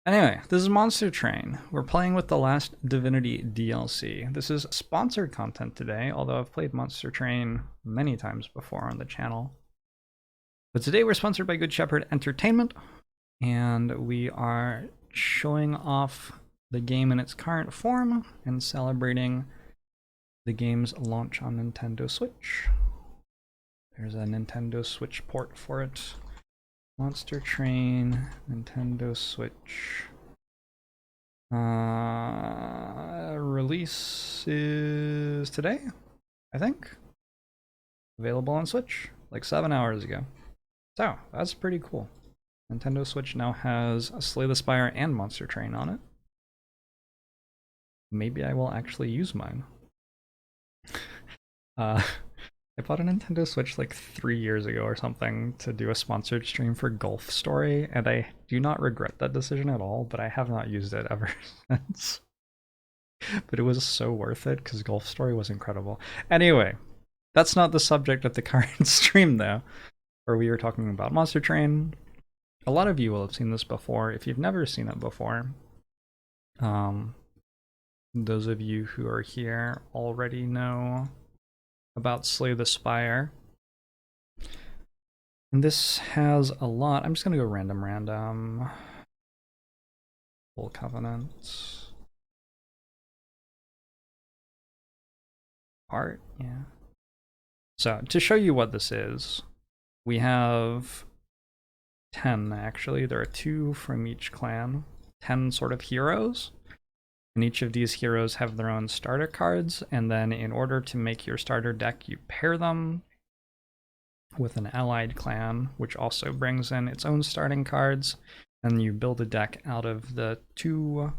Anyway, this is Monster Train. We're playing with the Last Divinity DLC. This is sponsored content today, although I've played Monster Train many times before on the channel. But today we're sponsored by Good Shepherd Entertainment, and we are showing off the game in its current form and celebrating the game's launch on Nintendo Switch. There's a Nintendo Switch port for it. Monster Train, Nintendo Switch. Release is today, I think. Available on Switch, like 7 hours ago. So, that's pretty cool. Nintendo Switch now has Slay the Spire and Monster Train on it. Maybe I will actually use mine. I bought a Nintendo Switch like 3 years ago or something to do a sponsored stream for Golf Story, and I do not regret that decision at all, but I have not used it ever since. But it was so worth it because Golf Story was incredible. Anyway, that's not the subject of the current stream though, where we were talking about Monster Train. A lot of you will have seen this before. If you've never seen it before, those of you who are here already know about Slay the Spire. And this has a lot. I'm just gonna go random. Full Covenant. Art, yeah. So to show you what this is, we have 10 actually. There are 2 from each clan. 10 sort of heroes. And each of these heroes have their own starter cards, and then in order to make your starter deck, you pair them with an allied clan, which also brings in its own starting cards, and you build a deck out of the 2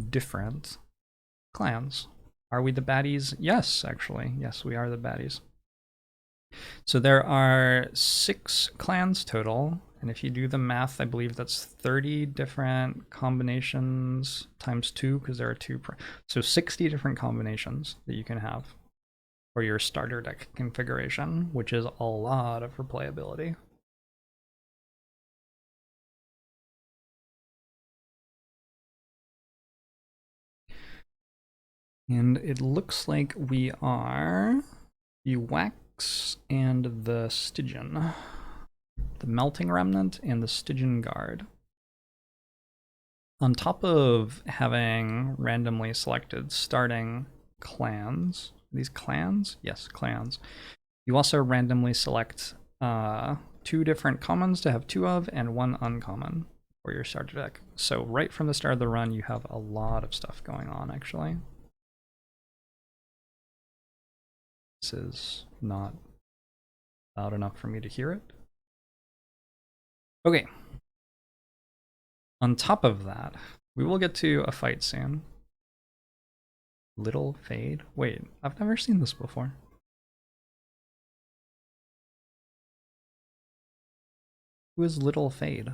different clans. Are we the baddies? Yes, actually. Yes, we are the baddies. So there are 6 clans total, and if you do the math, I believe that's 30 different combinations times 2, because there are 2. So 60 different combinations that you can have for your starter deck configuration, which is a lot of replayability. And it looks like we are the Wax and the Stygian. The Melting Remnant and the Stygian Guard. On top of having randomly selected starting clans, these clans? Yes, clans. You also randomly select 2 different commons to have 2 of and 1 uncommon for your starter deck. So right from the start of the run, you have a lot of stuff going on, actually. This is not loud enough for me to hear it. Okay. On top of that, we will get to a fight soon. Little Fade? Wait, I've never seen this before. Who is Little Fade?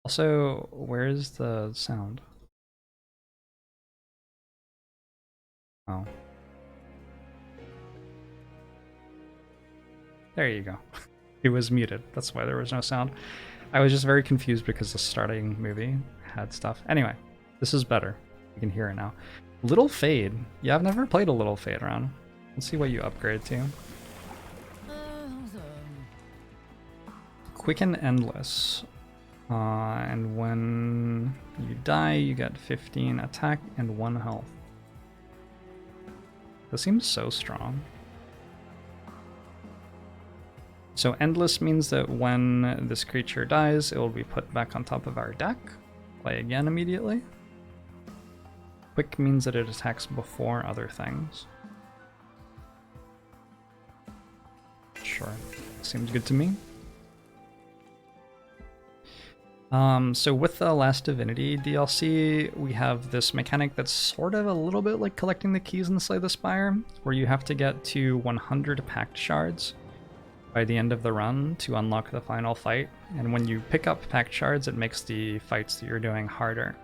Also, where's the sound? Oh. There you go. It was muted. That's why there was no sound. I was just very confused because the starting movie had stuff. Anyway, this is better. You can hear it now. Little Fade. Yeah, I've never played a Little Fade round. Let's see what you upgrade to. Quicken Endless. And when you die, you get 15 attack and 1 health. This seems so strong. So Endless means that when this creature dies, it will be put back on top of our deck. Play again immediately. Quick means that it attacks before other things. Sure, seems good to me. So with the Last Divinity DLC, we have this mechanic that's sort of a little bit like collecting the keys in Slay the Spire, where you have to get to 100 Pact Shards by the end of the run to unlock the final fight. And when you pick up Pact Shards, it makes the fights that you're doing harder.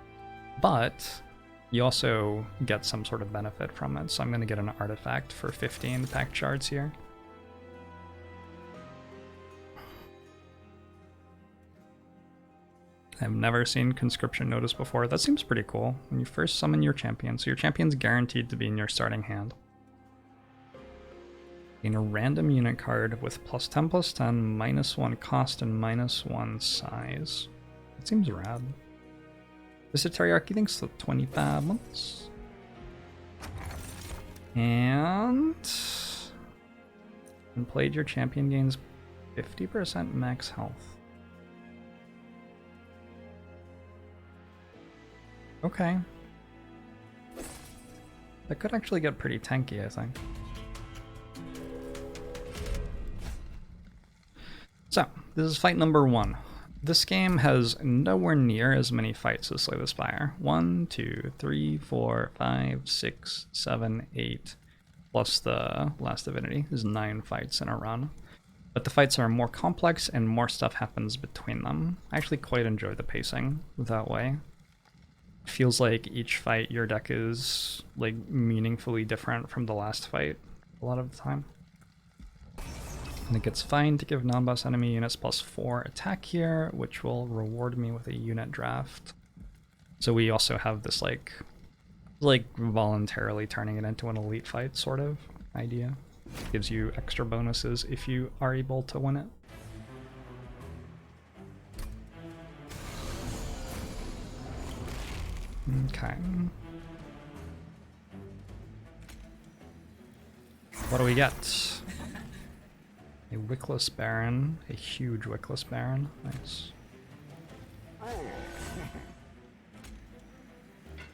But you also get some sort of benefit from it. So I'm going to get an artifact for 15 packed shards here. I've never seen Conscription Notice before. That seems pretty cool. When you first summon your champion, so your champion's guaranteed to be in your starting hand. Gain a random unit card with +10/+10, -1 cost, and -1 size. That seems rad. Visitariarchy thinks 25 months. And when played, your champion gains 50% max health. Okay. That could actually get pretty tanky, I think. So, this is fight number 1. This game has nowhere near as many fights as Slay the Spire. 1, 2, 3, 4, 5, 6, 7, 8, plus the Last Divinity is 9 fights in a run. But the fights are more complex and more stuff happens between them. I actually quite enjoy the pacing that way. It feels like each fight your deck is like meaningfully different from the last fight a lot of the time. And it gets fine to give non-boss enemy units +4 attack here, which will reward me with a unit draft. So we also have this like voluntarily turning it into an elite fight sort of idea. Gives you extra bonuses if you are able to win it. Okay. What do we get? A Wickless Baron, a huge Wickless Baron. Nice. What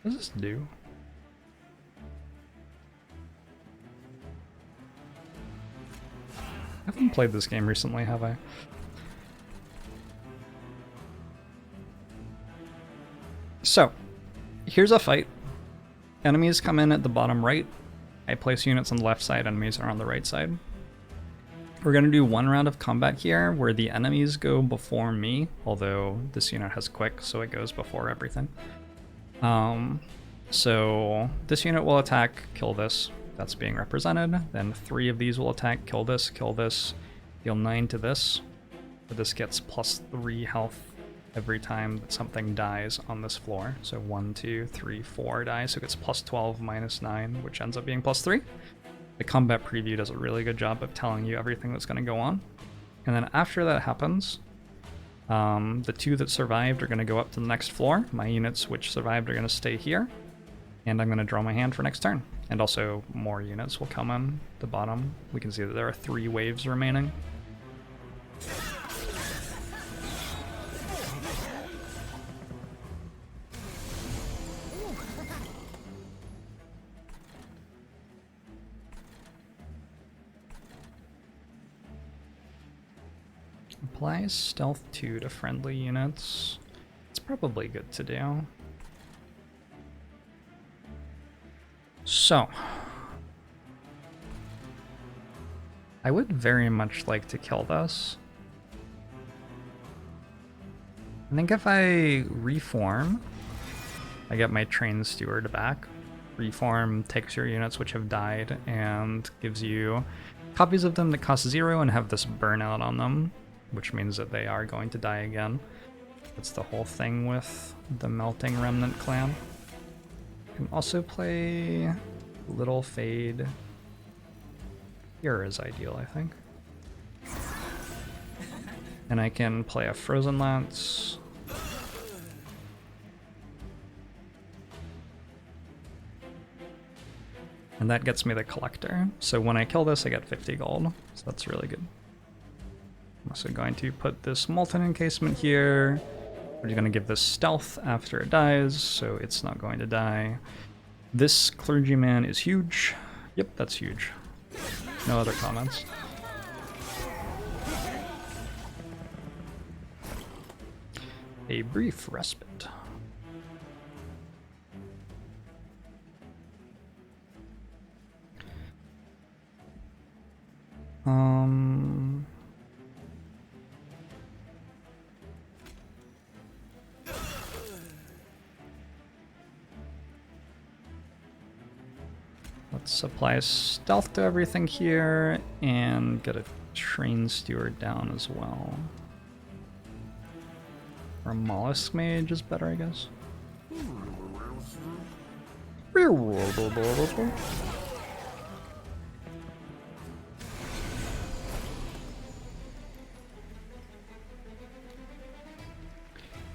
does this do? I haven't played this game recently, have I? So, here's a fight. Enemies come in at the bottom right. I place units on the left side, enemies are on the right side. We're going to do one round of combat here where the enemies go before me, although this unit has quick, so it goes before everything. So this unit will attack, kill this. That's being represented. Then 3 of these will attack, kill this, deal 9 to this. But this gets +3 health every time that something dies on this floor. So 1, 2, 3, 4 dies, so it gets +12 -9, which ends up being +3. The combat preview does a really good job of telling you everything that's going to go on. And then after that happens, the 2 that survived are going to go up to the next floor. My units which survived are going to stay here. And I'm going to draw my hand for next turn. And also more units will come in the bottom. We can see that there are 3 waves remaining. Apply Stealth 2 to friendly units. It's probably good to do. So, I would very much like to kill this. I think if I reform, I get my Trained Steward back. Reform takes your units which have died and gives you copies of them that cost 0 and have this burnout on them, which means that they are going to die again. That's the whole thing with the Melting Remnant clan. You can also play Little Fade. Here is ideal, I think. And I can play a Frozen Lance. And that gets me the Collector. So when I kill this, I get 50 gold. So that's really good. I'm also going to put this Molten Encasement here. We're going to give this Stealth after it dies, so it's not going to die. This Clergyman is huge. Yep, that's huge. No other comments. A brief respite. Let's apply stealth to everything here and get a train steward down as well. Or a mollusk mage is better, I guess.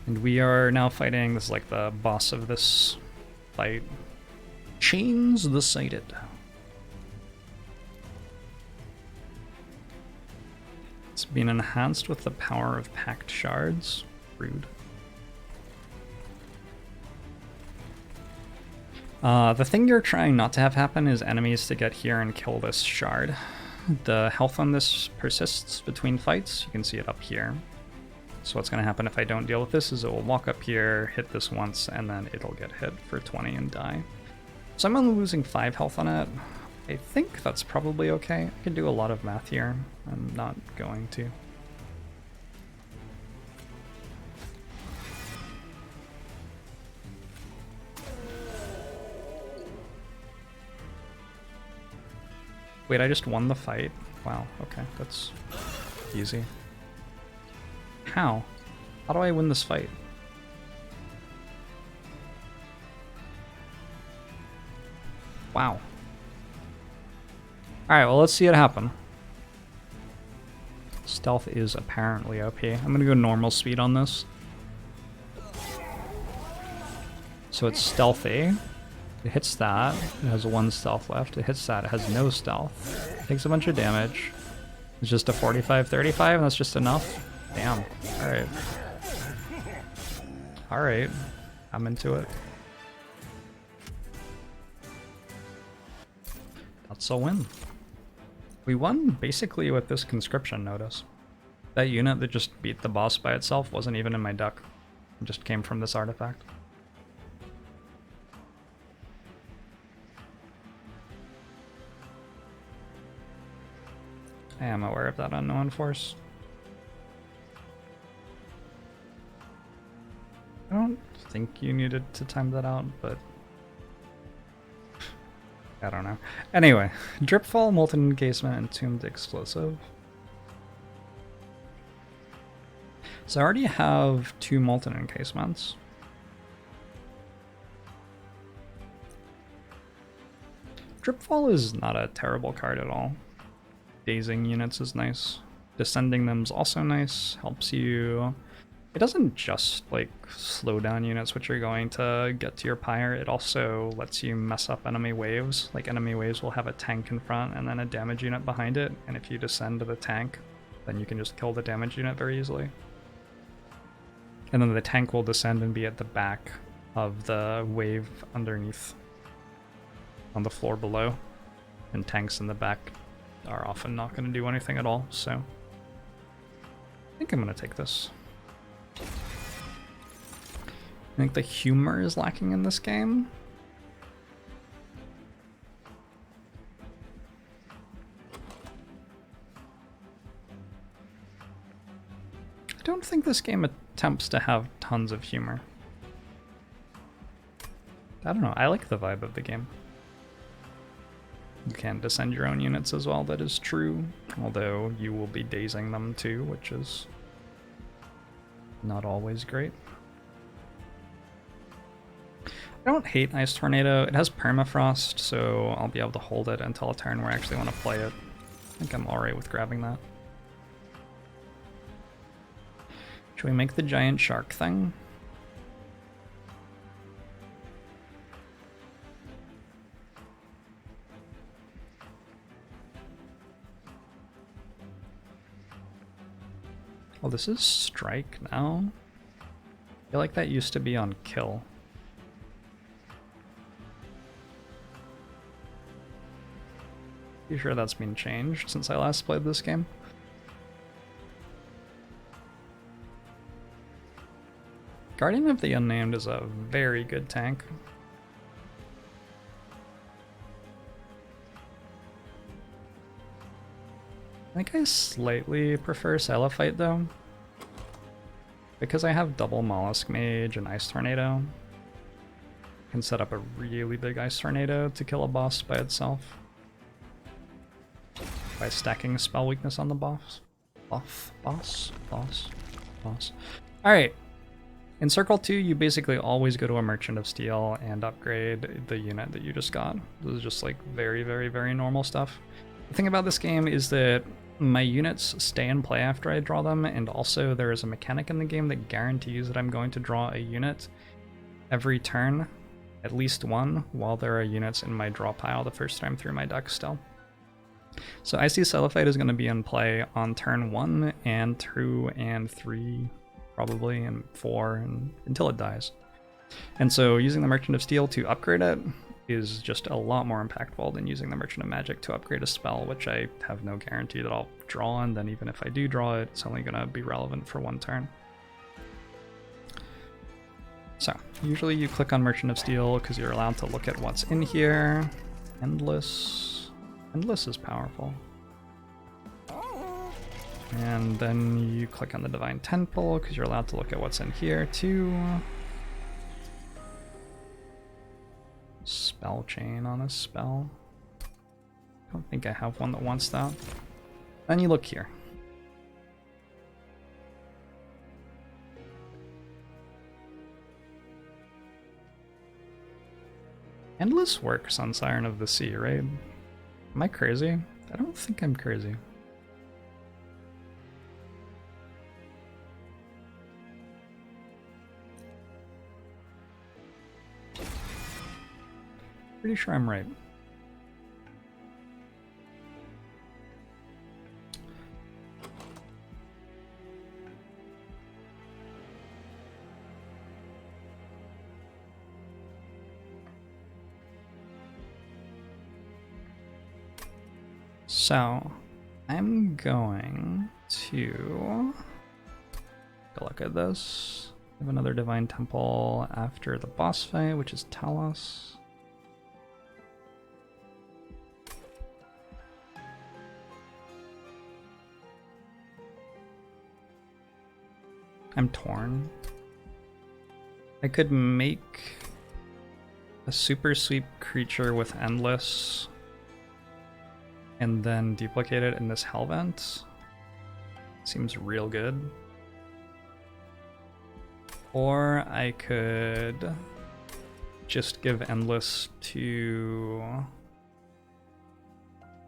And we are now fighting, this is like the boss of this fight. Chains the Sighted. It's been enhanced with the power of packed shards. Rude. The thing you're trying not to have happen is enemies to get here and kill this shard. The health on this persists between fights. You can see it up here. So what's going to happen if I don't deal with this is it will walk up here, hit this once, and then it'll get hit for 20 and die. So I'm only losing 5 health on it. I think that's probably okay. I can do a lot of math here. I'm not going to. Wait, I just won the fight? Wow, okay, that's easy. How? How do I win this fight? Wow. Alright, well, let's see it happen. Stealth is apparently OP. I'm gonna go normal speed on this. So it's stealthy. It hits that. It has 1 stealth left. It hits that. It has no stealth. It takes a bunch of damage. It's just a 45-35, and that's just enough? Damn. Alright. Alright. I'm into it. That's a win. We won basically with this conscription notice. That unit that just beat the boss by itself wasn't even in my deck. It just came from this artifact. I am aware of that unknown force. I don't think you needed to time that out, but I don't know. Anyway, Dripfall, Molten Encasement, and Entombed Explosive. So I already have 2 Molten Encasements. Dripfall is not a terrible card at all. Dazing units is nice. Descending them's also nice. Helps you. It doesn't just like slow down units which are going to get to your pyre. It also lets you mess up enemy waves. Like enemy waves will have a tank in front and then a damage unit behind it. And if you descend to the tank, then you can just kill the damage unit very easily. And then the tank will descend and be at the back of the wave underneath on the floor below. And tanks in the back are often not going to do anything at all, so I think I'm going to take this. I think the humor is lacking in this game. I don't think this game attempts to have tons of humor. I don't know, I like the vibe of the game. You can descend your own units as well, that is true. Although you will be dazing them too, which is not always great. I don't hate Ice Tornado. It has permafrost, so I'll be able to hold it until a turn where I actually want to play it. I think I'm alright with grabbing that. Should we make the giant shark thing? Oh, this is strike now? I feel like that used to be on kill. You sure that's been changed since I last played this game? Guardian of the Unnamed is a very good tank. I think I slightly prefer Celophyte though, because I have double Mollusk Mage and Ice Tornado. Can set up a really big ice tornado to kill a boss by itself. By stacking a spell weakness on the boss. Boss. Alright. In Circle 2, you basically always go to a Merchant of Steel and upgrade the unit that you just got. This is just like very, very, very normal stuff. The thing about this game is that my units stay in play after I draw them, and also there is a mechanic in the game that guarantees that I'm going to draw a unit every turn, at least one, while there are units in my draw pile the first time through my deck still. So Icy Cellophite is going to be in play on turn 1 and 2 and 3, probably, and 4, and until it dies. And so using the Merchant of Steel to upgrade it is just a lot more impactful than using the Merchant of Magic to upgrade a spell, which I have no guarantee that I'll draw, and then even if I do draw it, it's only going to be relevant for one turn. So, usually you click on Merchant of Steel because you're allowed to look at what's in here. Endless is powerful. And then you click on the Divine Temple because you're allowed to look at what's in here too. Spell chain on a spell. I don't think I have one that wants that. Then you look here. Endless works on Siren of the Sea, right? Am I crazy? I don't think I'm crazy. Pretty sure I'm right. So, I'm going to take a look at this. I have another Divine Temple after the boss fight, which is Talos. I'm torn. I could make a super sweep creature with Endless and then duplicate it in this Hellvent. Seems real good. Or I could just give Endless to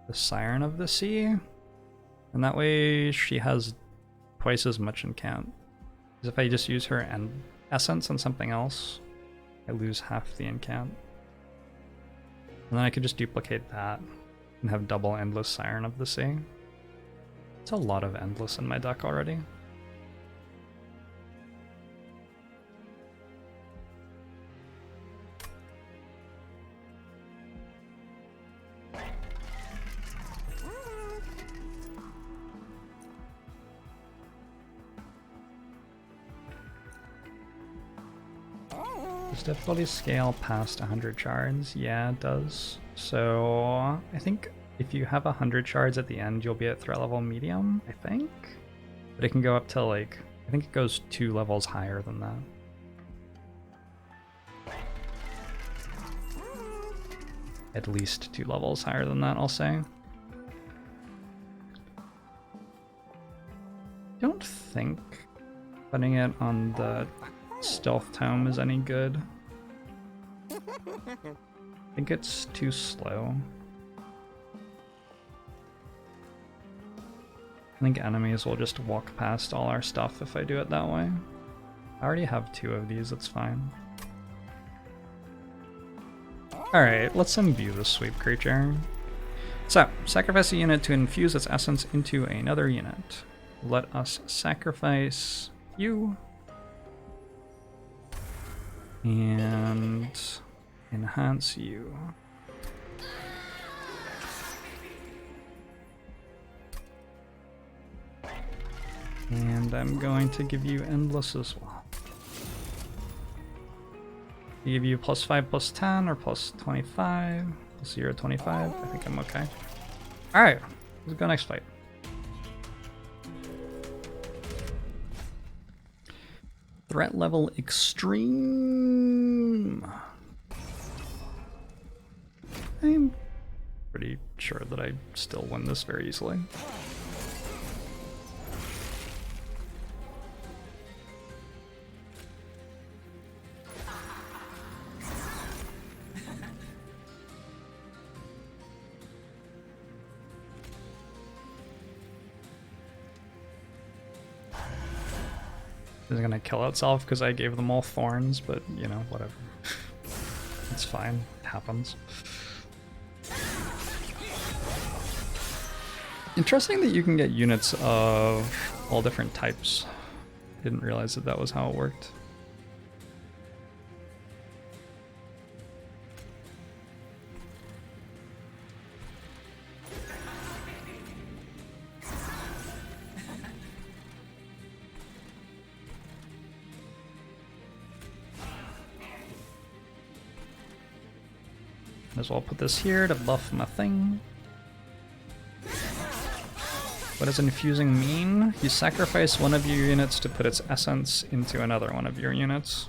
the Siren of the Sea, and that way she has twice as much incant. Because if I just use her Essence on something else, I lose half the incant. And then I could just duplicate that and have double Endless Siren of the Sea. It's a lot of Endless in my deck already. Does difficulty scale past 100 shards? Yeah, it does. So I think if you have 100 shards at the end, you'll be at threat level medium, I think. But it can go up to like, I think it goes 2 levels higher than that. At least 2 levels higher than that, I'll say. Don't think putting it on the Stealth Tome is any good. I think it's too slow. I think enemies will just walk past all our stuff if I do it that way. I already have 2 of these, it's fine. Alright, let's imbue the sweep creature. So, sacrifice a unit to infuse its essence into another unit. Let us sacrifice you. And enhance you. And I'm going to give you Endless as well. Give you +5, +10, or +25, +0, 25. I think I'm okay. Alright, let's go next fight. Threat level extreme. I'm pretty sure that I still win this very easily. It's gonna kill itself because I gave them all thorns, but you know, whatever. It's fine. It happens. Interesting that you can get units of all different types. Didn't realize that that was how it worked. Might as well put this here to buff my thing. What does infusing mean? You sacrifice one of your units to put its essence into another one of your units.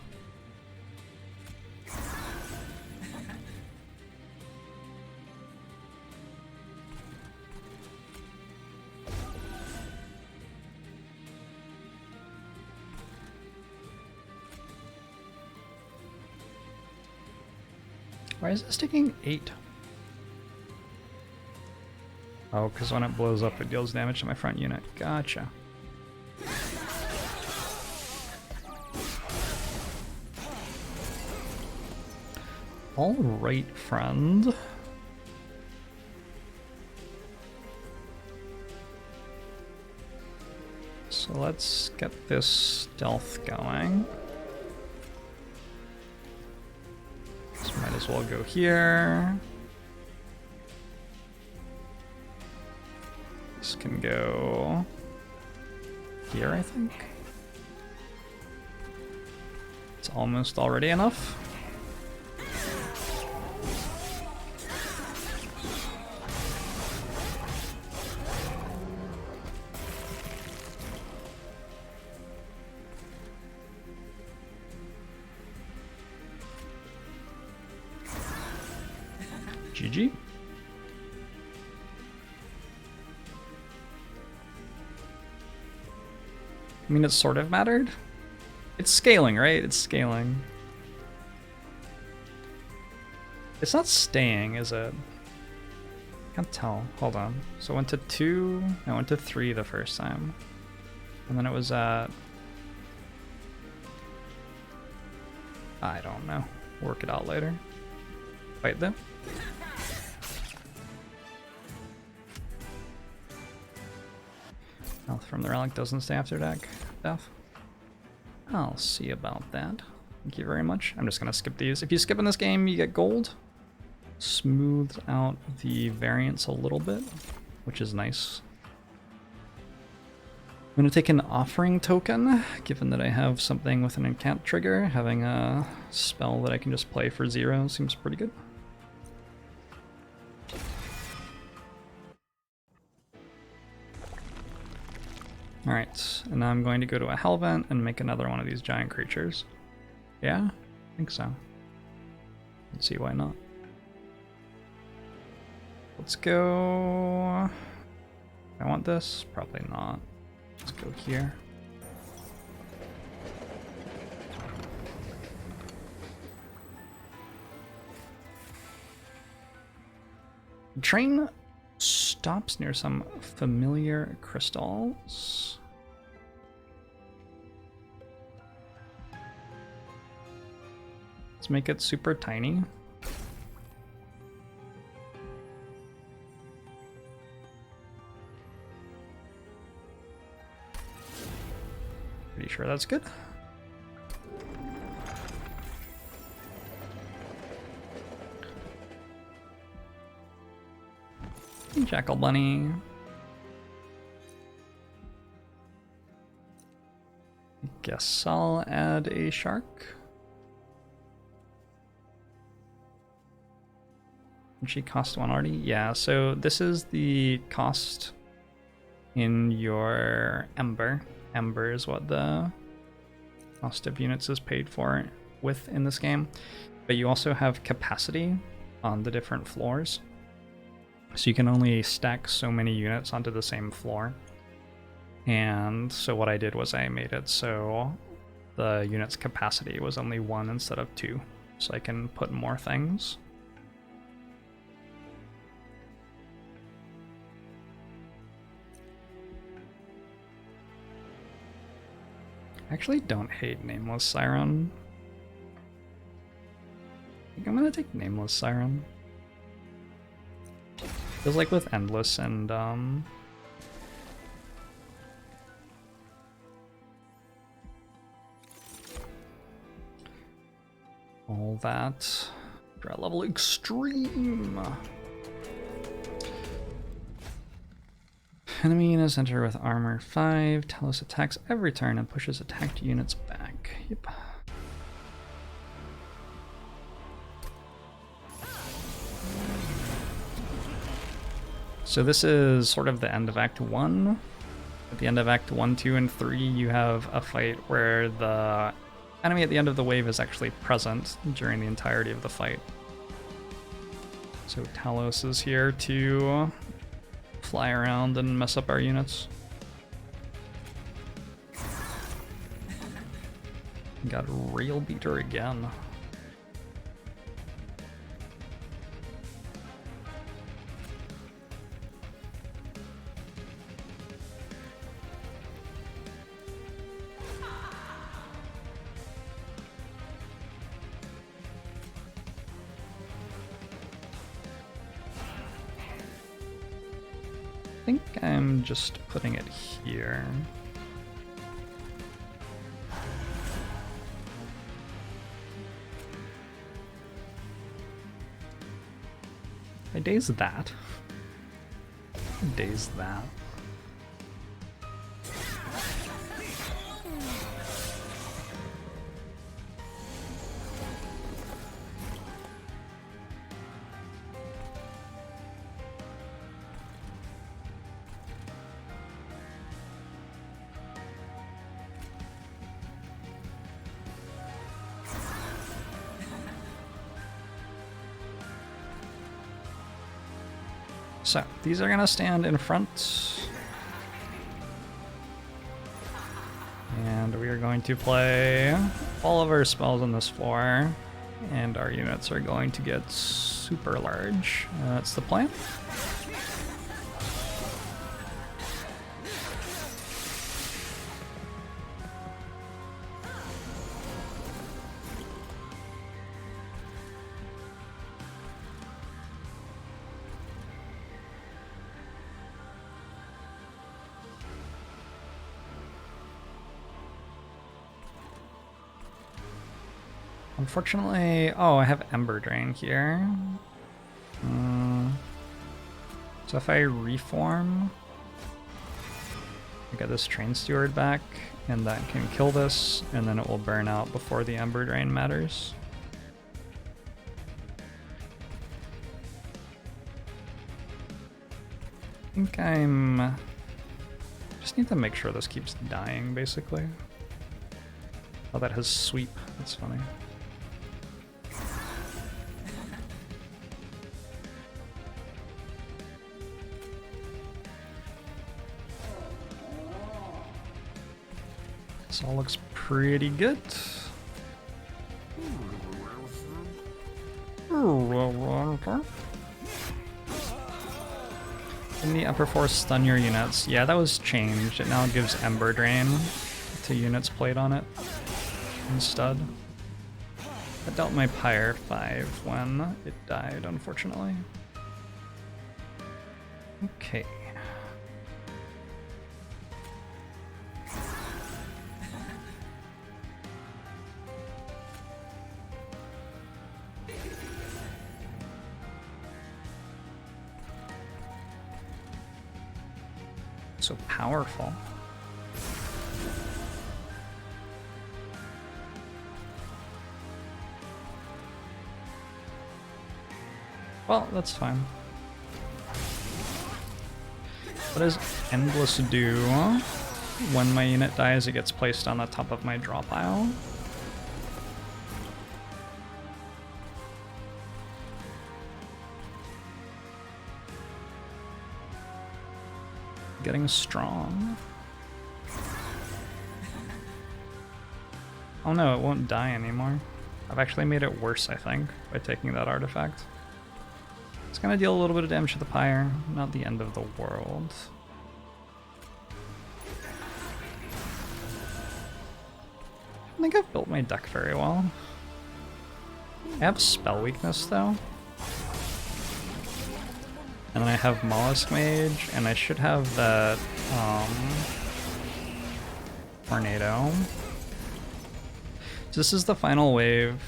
Why is this taking 8? Oh, because when it blows up, it deals damage to my front unit. Gotcha. Alright, friend. So let's get this stealth going. So might as well go here. This can go here, I think. It's almost already enough. GG. I mean, it sort of mattered. It's scaling, right? It's scaling. It's not staying, is it? Can't tell. Hold on. So I went to 2, I went to 3 the first time. And then it was at... I don't know. Work it out later. Fight them. Health from the relic doesn't stay after death. I'll see about that. Thank you very much. I'm just gonna skip these. If you skip in this game, you get gold. Smooths out the variance a little bit, which is nice. I'm gonna take an offering token, given that I have something with an incant trigger. Having a spell that I can just play for 0 seems pretty good. Alright, and now I'm going to go to a Hellvent and make another one of these giant creatures. Yeah? I think so. Let's see why not. Let's go... I want this? Probably not. Let's go here. The train stops near some familiar crystals. Let's make it super tiny. Pretty sure that's good. Jackal Bunny. I guess I'll add a shark. And she cost 1 already? Yeah, so this is the cost in your Ember. Ember is what the cost of units is paid for with in this game. But you also have capacity. on the different floors. So you can only stack so many units onto the same floor. And so what I did was I made it so the unit's capacity was only 1 instead of 2, so I can put more things. I actually don't hate Nameless Siren. I think I'm gonna take Nameless Siren. Feels like with Endless and all that. Dry level extreme. Enemy units enter with armor 5. Talos attacks every turn and pushes attacked units back. Yep. So this is sort of the end of Act 1. At the end of Act 1, 2, and 3, you have a fight where the enemy at the end of the wave is actually present during the entirety of the fight. So Talos is here to fly around and mess up our units. Got Rail Beater again. I think I'm just putting it here. I daze that. Daze that. So, these are gonna stand in front. And we are going to play all of our spells on this floor. And our units are going to get super large. That's the plan. Unfortunately, oh, I have Ember Drain here. So if I reform, I get this Train Steward back, and that can kill this, and then it will burn out before the Ember Drain matters. I think just need to make sure this keeps dying, basically. Oh, that has Sweep. That's funny. This all looks pretty good. In the upper force, stun your units. Yeah, that was changed. It now gives Ember Drain to units played on it instead. That dealt my Pyre 5 when it died, unfortunately. Okay. So powerful. Well, that's fine. What does Endless do? When my unit dies, it gets placed on the top of my draw pile. getting strong. Oh no, it won't die anymore. I've actually made it worse, I think, by taking that artifact. It's gonna deal a little bit of damage to the pyre, not the end of the world. I don't think I've built my deck very well. I have spell weakness though. And then I have Mollusk Mage, and I should have that Tornado. So this is the final wave.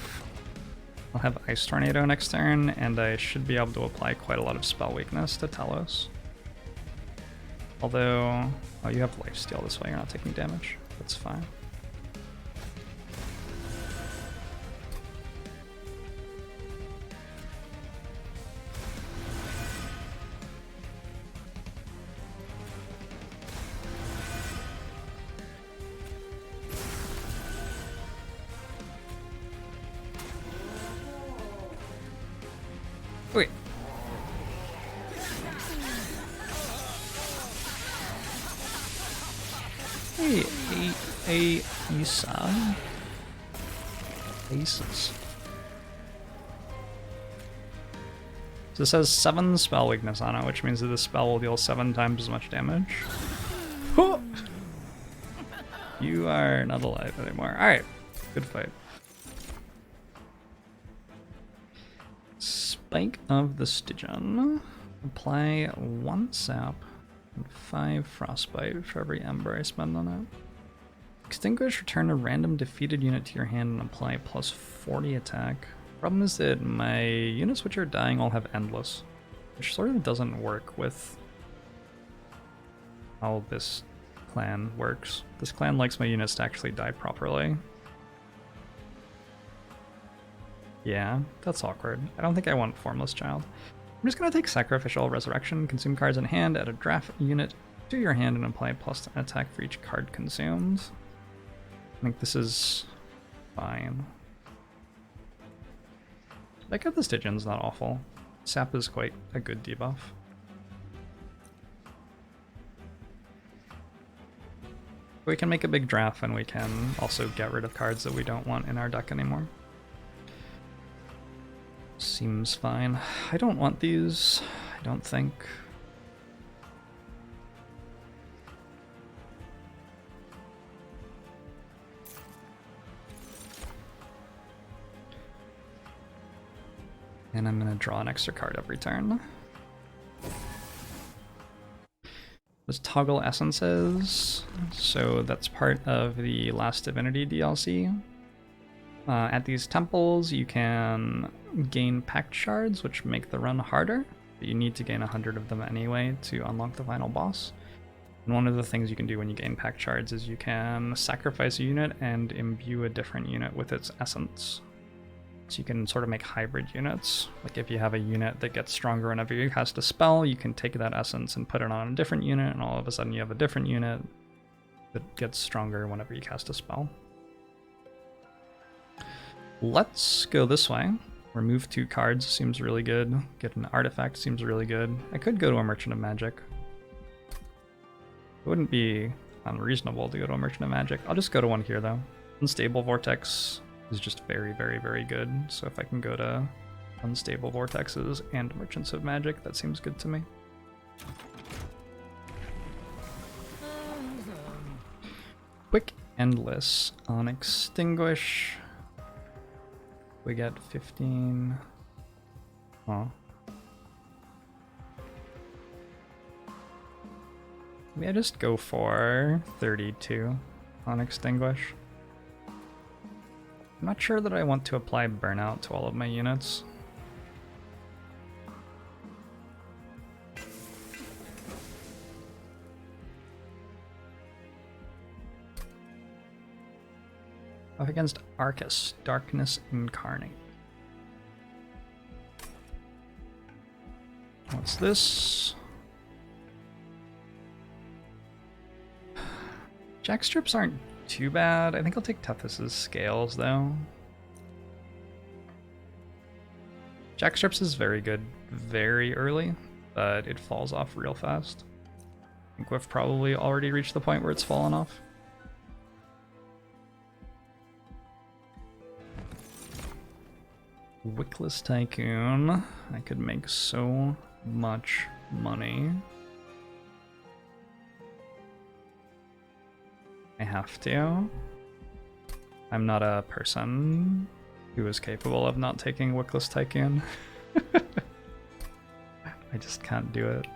I'll have Ice Tornado next turn, and I should be able to apply quite a lot of spell weakness to Telos. Although, oh, you have Lifesteal this way, you're not taking damage. That's fine. Wait. Hey, Isa. Aces. So this has 7 spell weakness on it, which means that the spell will deal 7 times as much damage. Oh! You are not alive anymore. Alright, good fight. Spike of the Stygian. Apply 1 sap and 5 frostbite for every ember I spend on it. Extinguish, return a random defeated unit to your hand and apply plus 40 attack. Problem is that my units which are dying all have endless, which sort of doesn't work with how this clan works. This clan likes my units to actually die properly. Yeah, that's awkward. I don't think I want Formless Child. I'm just going to take Sacrificial Resurrection, consume cards in hand, add a draft unit to your hand, and apply plus an attack for each card consumed. I think this is fine. Like, the Stygian's not awful. Sap is quite a good debuff. We can make a big draft, and we can also get rid of cards that we don't want in our deck anymore. Seems fine. I don't want these, I don't think. And I'm gonna draw an extra card every turn. Let's toggle essences. So that's part of the Last Divinity DLC. At these temples, you can gain Pact Shards, which make the run harder, but you need to gain 100 of them anyway to unlock the final boss. And one of the things you can do when you gain Pact Shards is you can sacrifice a unit and imbue a different unit with its essence. So you can sort of make hybrid units. Like if you have a unit that gets stronger whenever you cast a spell, you can take that essence and put it on a different unit, and all of a sudden you have a different unit that gets stronger whenever you cast a spell. Let's go this way. Remove 2 cards seems really good. Get an artifact seems really good. I could go to a Merchant of Magic. It wouldn't be unreasonable to go to a Merchant of Magic. I'll just go to one here though. Unstable Vortex is just very, very, very good. So if I can go to Unstable Vortexes and Merchants of Magic, that seems good to me. Quick Endless on Extinguish. We get 15. Oh. Maybe I just go for 32 on Extinguish. I'm not sure that I want to apply Burnout to all of my units. Up against Arcus, Darkness Incarnate. What's this? Jackstrips aren't too bad. I think I'll take Tethys' Scales though. Jackstrips is very good very early, but it falls off real fast. I think we've probably already reached the point where it's fallen off. Wickless Tycoon. I could make so much money. I have to. I'm not a person who is capable of not taking Wickless Tycoon. I just can't do it.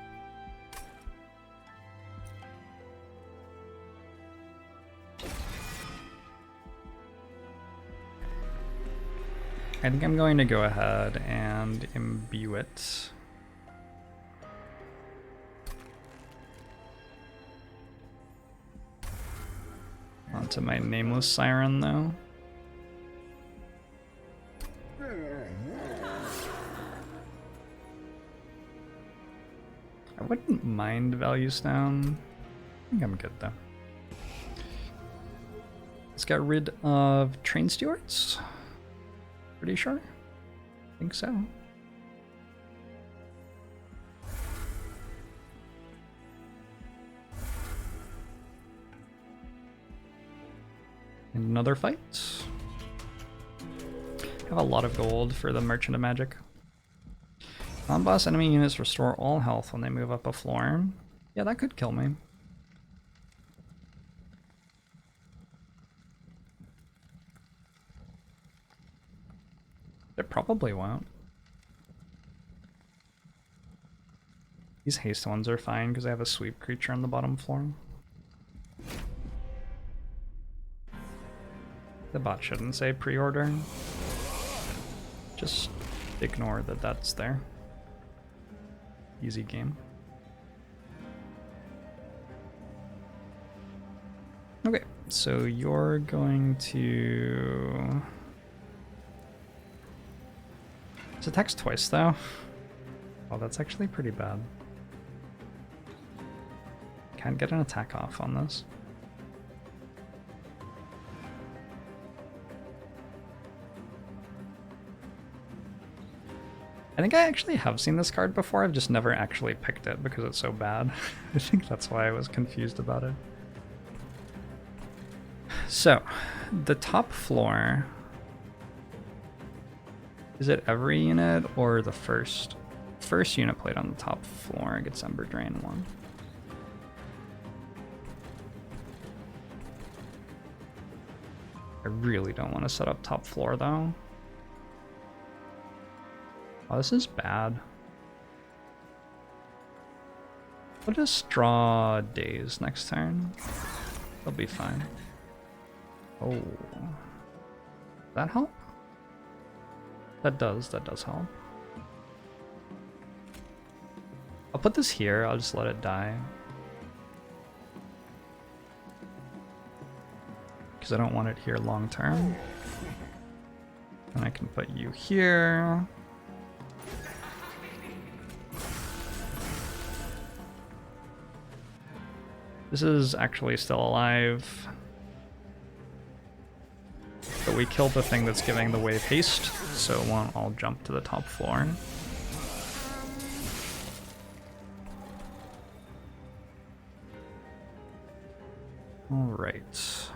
I think I'm going to go ahead and imbue it. Onto my Nameless Siren, though. I wouldn't mind Values Down. I think I'm good, though. Let's get rid of Train Stewards. Pretty sure? I think so. And another fight. I have a lot of gold for the Merchant of Magic. Non-boss enemy units restore all health when they move up a floor. Yeah, that could kill me. It probably won't. These haste ones are fine because I have a sweep creature on the bottom floor. The bot shouldn't say pre-order. Just ignore that that's there. Easy game. Okay, so you're going to... It attacks twice though. Oh, that's actually pretty bad. Can't get an attack off on this. I think I actually have seen this card before, I've just never actually picked it because it's so bad. I think that's why I was confused about it. So, the top floor... Is it every unit or the first? First unit played on the top floor gets Ember Drain 1. I really don't want to set up top floor though. Oh, this is bad. We'll just draw Daze next turn. They'll be fine. Oh. Does that help? That does help. I'll put this here, I'll just let it die. Because I don't want it here long term. And I can put you here. This is actually still alive. But we killed the thing that's giving the wave haste, so it won't all jump to the top floor. Alright.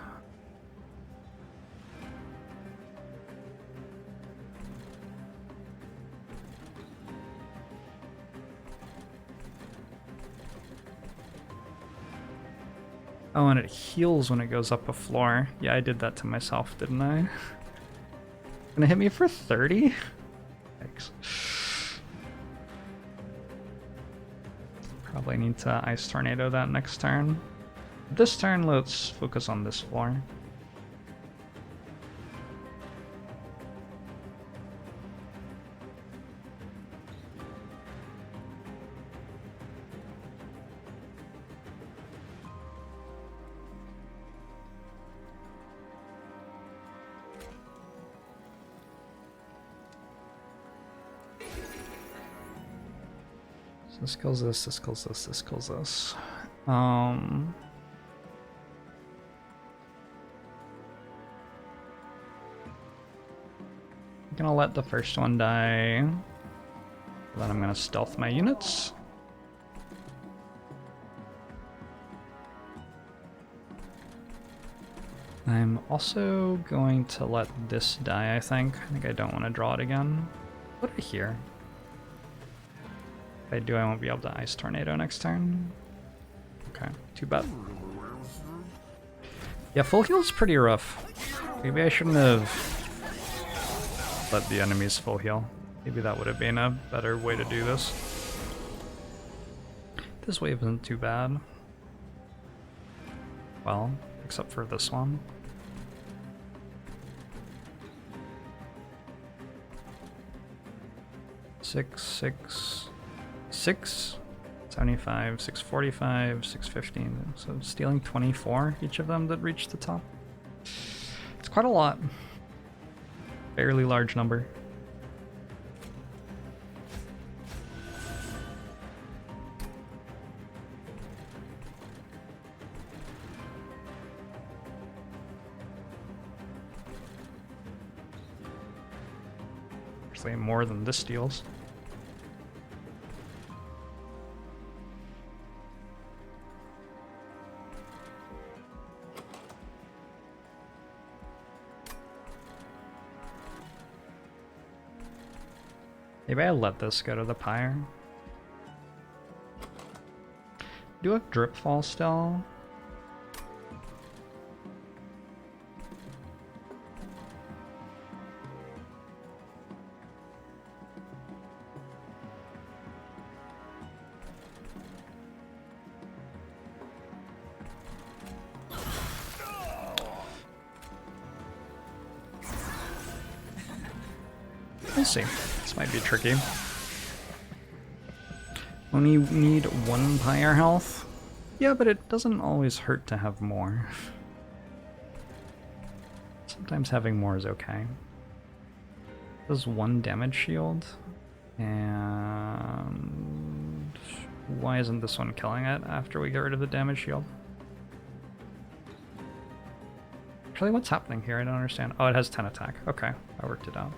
Oh, and it heals when it goes up a floor. Yeah, I did that to myself, didn't I? Gonna hit me for 30? Thanks. Probably need to Ice Tornado that next turn. This turn, let's focus on this floor. This kills this, this kills this, this kills this. I'm gonna let the first one die. Then I'm gonna stealth my units. I'm also going to let this die, I think. I think I don't want to draw it again. Put it here. If I do, I won't be able to Ice Tornado next turn. Okay, too bad. Yeah, full heal is pretty rough. Maybe I shouldn't have let the enemies full heal. Maybe that would have been a better way to do this. This wave isn't too bad. Well, except for this one. Six, 75, 645, 615. So stealing 24, each of them that reach the top. It's quite a lot. Fairly large number. Actually, more than this steals. Maybe I let this go to the pyre. Do have drip fall still. We'll see. This might be tricky. Only need 1 pyre health? Yeah, but it doesn't always hurt to have more. Sometimes having more is okay. Does 1 damage shield? And why isn't this one killing it after we get rid of the damage shield? Actually, what's happening here? I don't understand. Oh, it has 10 attack. Okay, I worked it out.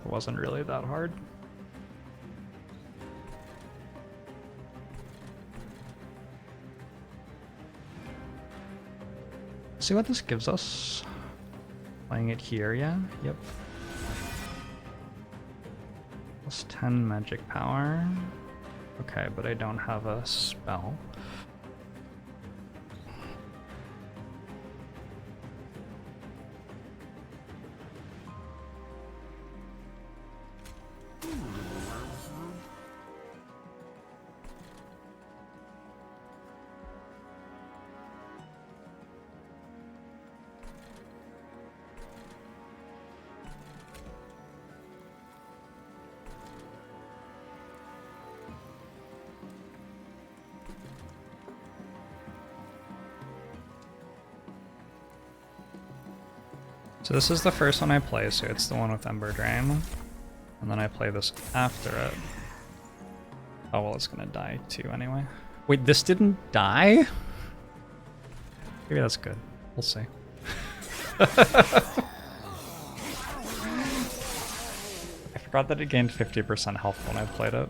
It wasn't really that hard. See what this gives us. Playing it here, yeah? Yep. Plus 10 magic power. Okay, but I don't have a spell. So this is the first one I play, so it's the one with Ember Drain. And then I play this after it. Oh well, it's gonna die too anyway. Wait, this didn't die? Maybe that's good. We'll see. I forgot that it gained 50% health when I played it.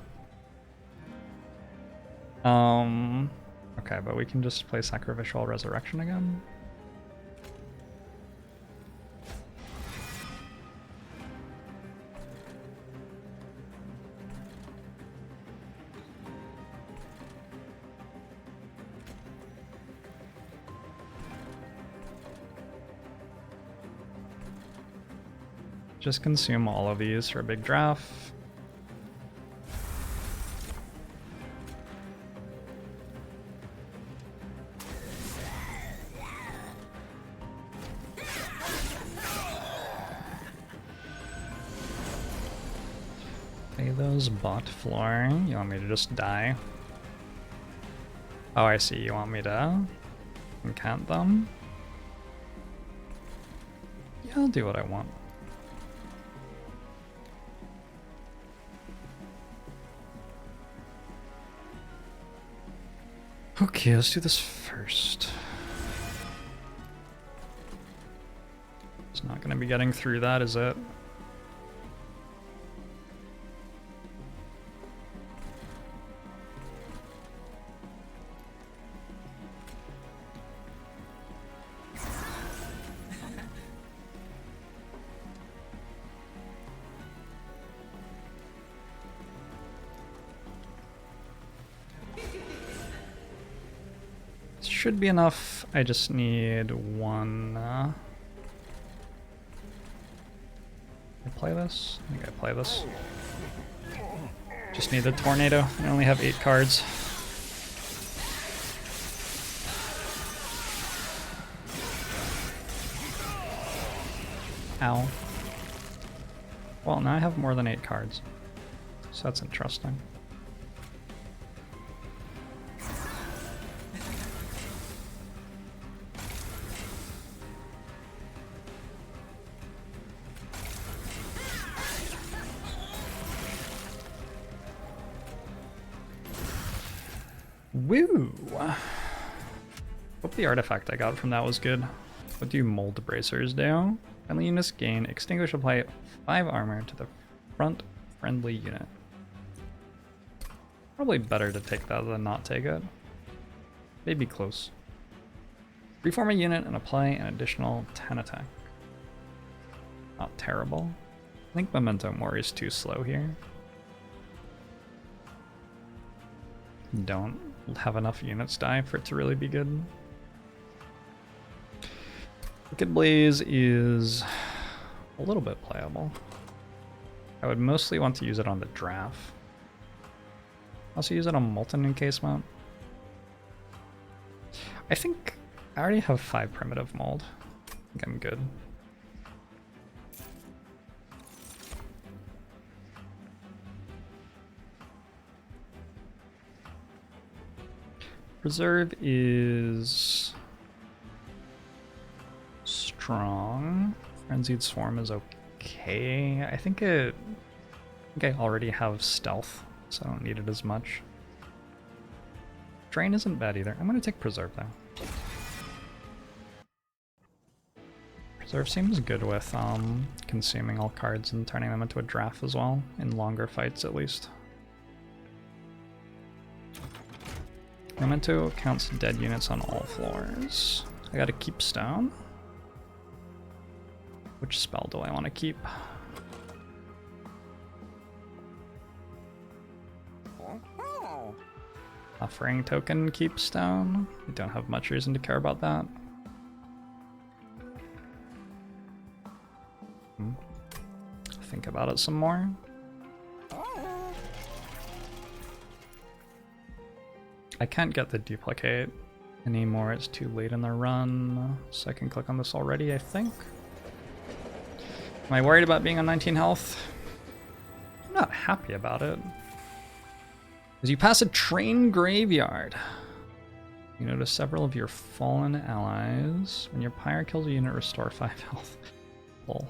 Okay, but we can just play Sacrificial Resurrection again. Just consume all of these for a big draft. Play those bot floor. You want me to just die? Oh, I see. You want me to incant them? Yeah, I'll do what I want. Okay, let's do this first. It's not going to be getting through that, is it? should be enough. I just need one. I play this? I think I play this. Just need the tornado. I only have 8 cards. Ow. Well, now I have more than 8 cards. So that's interesting. Woo! Hope the artifact I got from that was good. What do mold bracers do? Friendly units gain extinguish apply 5 armor to the front friendly unit. Probably better to take that than not take it. Maybe close. Reform a unit and apply an additional 10 attack. Not terrible. I think Memento Mori is too slow here. Don't have enough units die for it to really be good. Wicked Blaze is a little bit playable. I would mostly want to use it on the draft. Also use it on Molten Encasement. I think I already have 5 Primitive Mold. I think I'm good. Preserve is strong. Frenzied Swarm is okay. I think I already have Stealth, so I don't need it as much. Drain isn't bad either. I'm gonna take Preserve though. Preserve seems good with consuming all cards and turning them into a draft as well, in longer fights at least. Memento counts dead units on all floors. I gotta keep stone. Which spell do I want to keep? Offering token keep stone. We don't have much reason to care about that. Think about it some more. I can't get the duplicate anymore, it's too late in the run, so I can click on this already, I think. Am I worried about being on 19 health? I'm not happy about it. As you pass a train graveyard, you notice several of your fallen allies. When your pyre kills a unit, restore 5 health. Lol.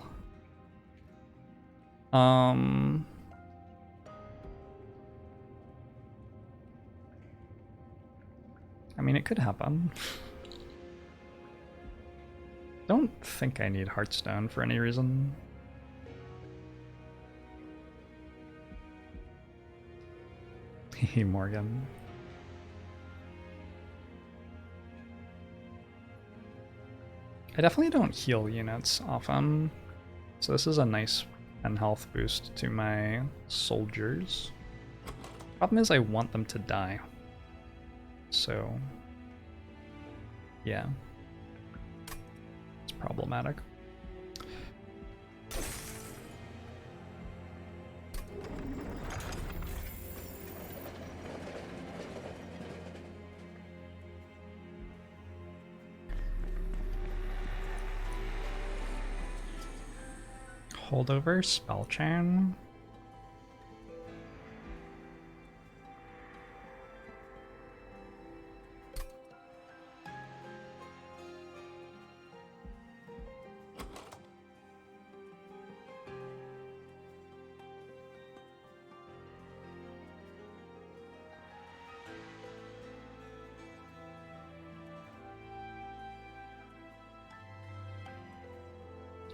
I mean, it could happen. Don't think I need Heartstone for any reason. Hey, Morgan. I definitely don't heal units often, so this is a nice 10 health boost to my soldiers. Problem is I want them to die. So, yeah, it's problematic. Holdover, spell chain.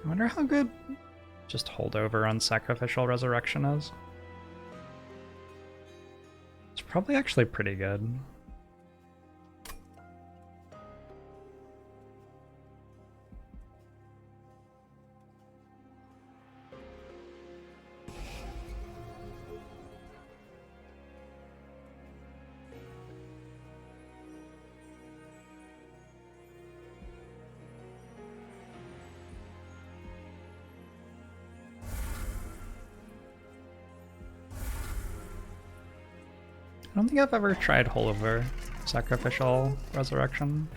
I wonder how good just holdover on Sacrificial Resurrection is. It's probably actually pretty good. I don't think I've ever tried Holover Sacrificial Resurrection.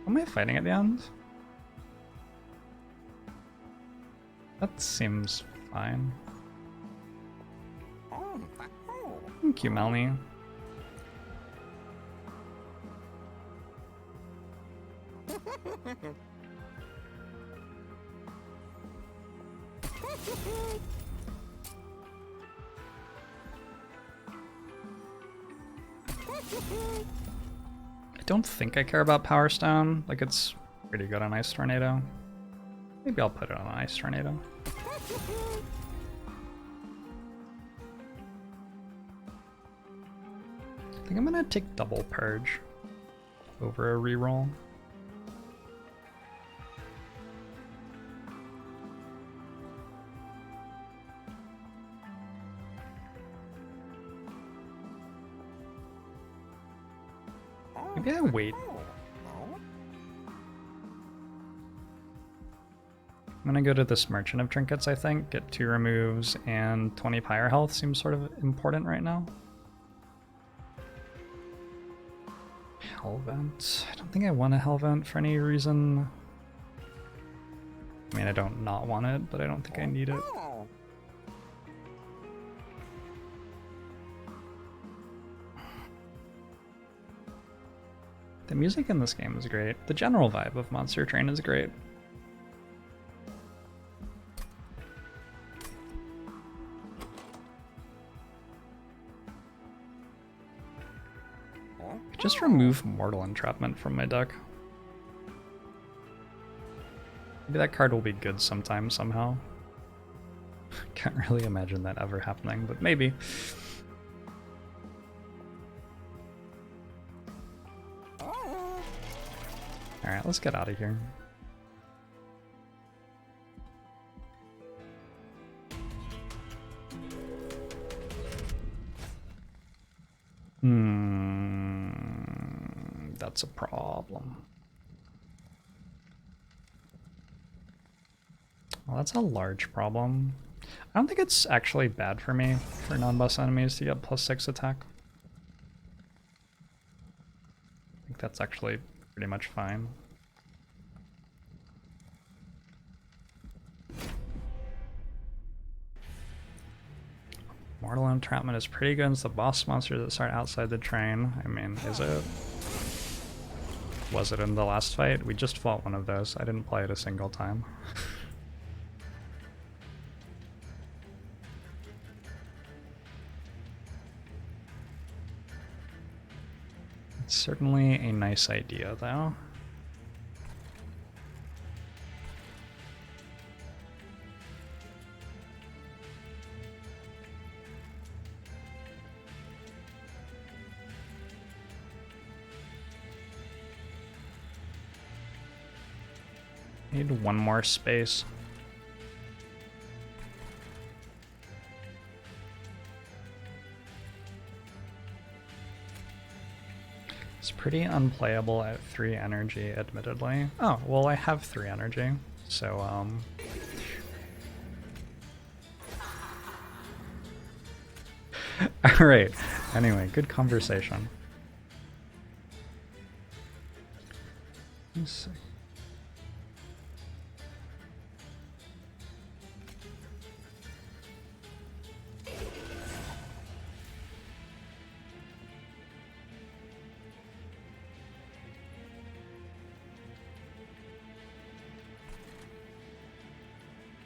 Am I fighting at the end? That seems fine. Thank you, Melanie. I don't think I care about Power Stone. Like, it's pretty good on Ice Tornado. Maybe I'll put it on Ice Tornado. I think I'm gonna take Double Purge over a reroll. Maybe I wait. I'm gonna go to this Merchant of Trinkets, I think. Get 2 removes and 20 Pyre health seems sort of important right now. Hellvent. I don't think I want a Hellvent for any reason. I mean, I don't not want it, but I don't think I need it. The music in this game is great. The general vibe of Monster Train is great. Just remove Mortal Entrapment from my deck. Maybe that card will be good sometime, somehow. Can't really imagine that ever happening, but maybe. Alright, let's get out of here. That's a problem. Well, that's a large problem. I don't think it's actually bad for me, for non-boss enemies to get +6 attack. I think that's actually pretty much fine. Mortal Entrapment is pretty good against the boss monsters that start outside the train. I mean, is it? Was it in the last fight? We just fought one of those. I didn't play it a single time. It's certainly a nice idea, though. Need one more space. It's pretty unplayable at 3 energy, admittedly. Oh, well, I have 3 energy, so, Alright, anyway, good conversation. Let's see.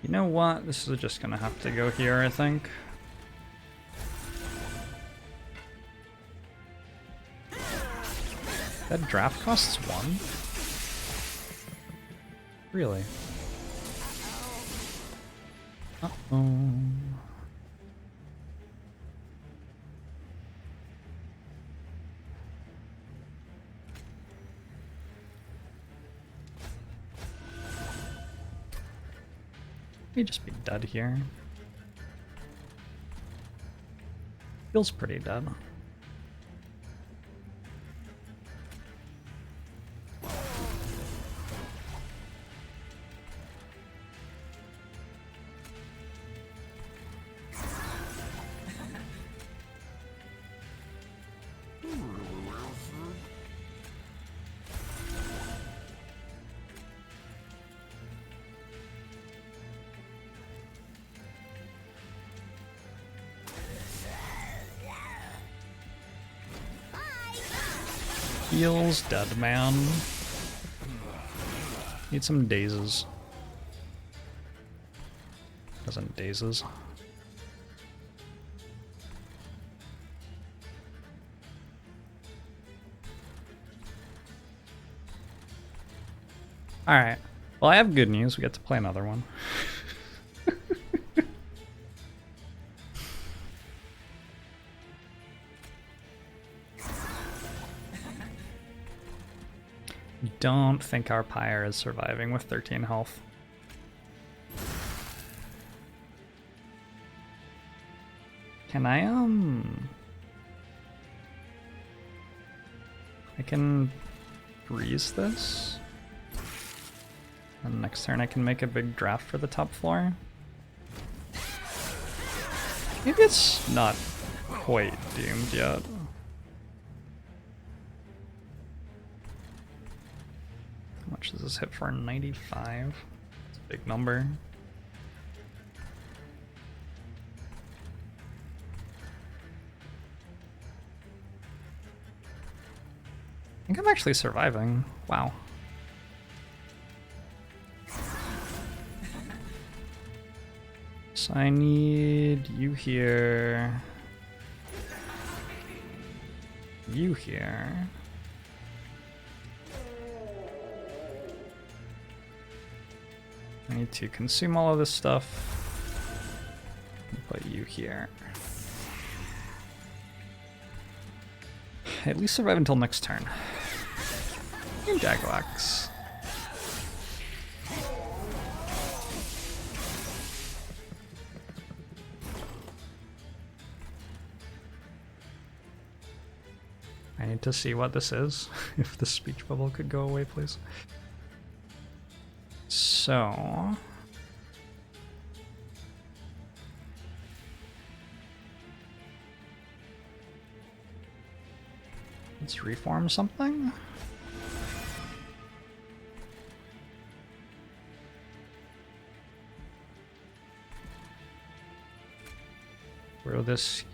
You know what? This is just gonna have to go here, I think. That draft costs 1? Really? Uh-oh. May just be dead here. Feels pretty dead. Feels dead, man. Need some dazes. Doesn't dazes. Alright. Well, I have good news. We get to play another one. Don't think our Pyre is surviving with 13 health. Can I can freeze this. And next turn I can make a big draft for the top floor. Maybe it's not quite doomed yet. How much does this hit for? 95? It's a big number. I think I'm actually surviving. Wow. So I need you here. You here. I need to consume all of this stuff. Put you here. At least survive until next turn. And Jaguax. I need to see what this is. If the speech bubble could go away, please. So... let's reform something. Throw this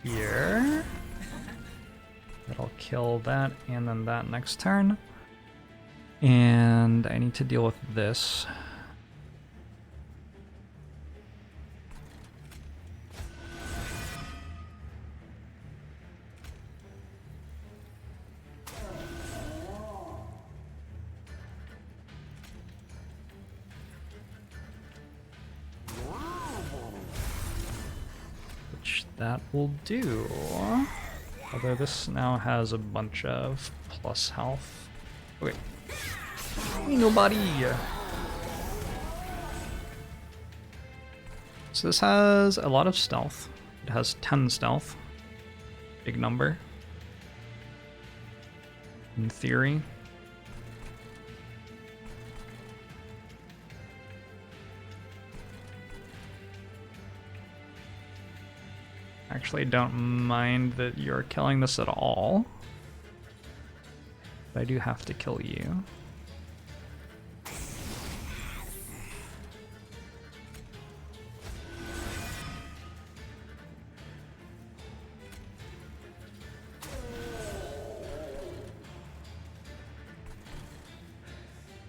here. That'll kill that and then that next turn. And I need to deal with this. Which that will do. Although this now has a bunch of plus health. Okay. Ain't nobody. So this has a lot of stealth. It has 10 stealth. Big number. In theory. Actually, don't mind that you're killing this at all. But I do have to kill you.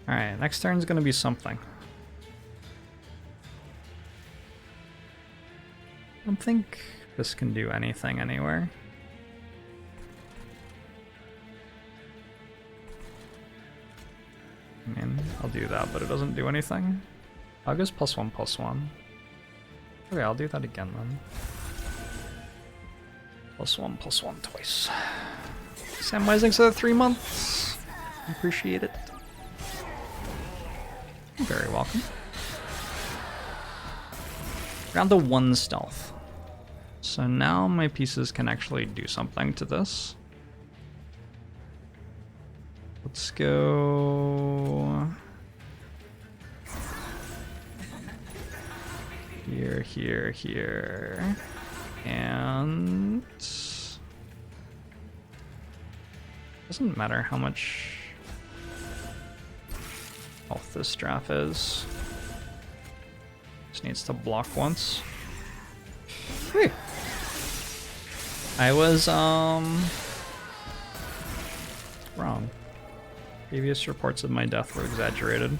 Alright, next turn's gonna be something. I don't think this can do anything anywhere. I mean, I'll do that, but it doesn't do anything. August +1/+1. Okay, I'll do that again then. +1/+1 twice. Samwise for 3 months. Appreciate it. You're very welcome. Down to 1 stealth. So now my pieces can actually do something to this. Let's go here, here, here, and doesn't matter how much health this draft is. Just needs to block once. Hey. I was Previous reports of my death were exaggerated.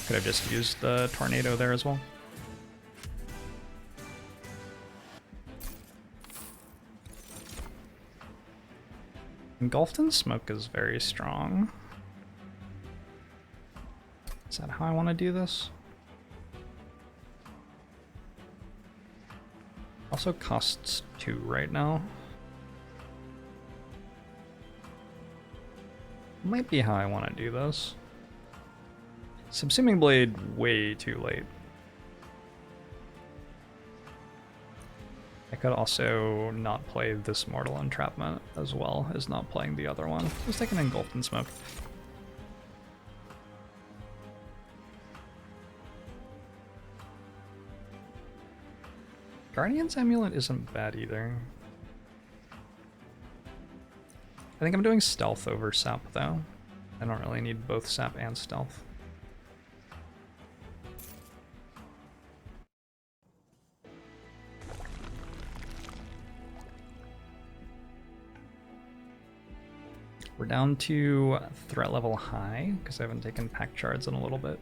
Could have just used the tornado there as well. Engulfed in smoke is very strong. Is that how I want to do this? Also costs 2 right now. Might be how I want to do this. Subsuming Blade way too late. I could also not play this Mortal Entrapment as well as not playing the other one. Just take an Engulfed in Smoke. Guardian's Amulet isn't bad either. I think I'm doing Stealth over Sap though. I don't really need both Sap and Stealth. We're down to threat level high because I haven't taken pack shards in a little bit.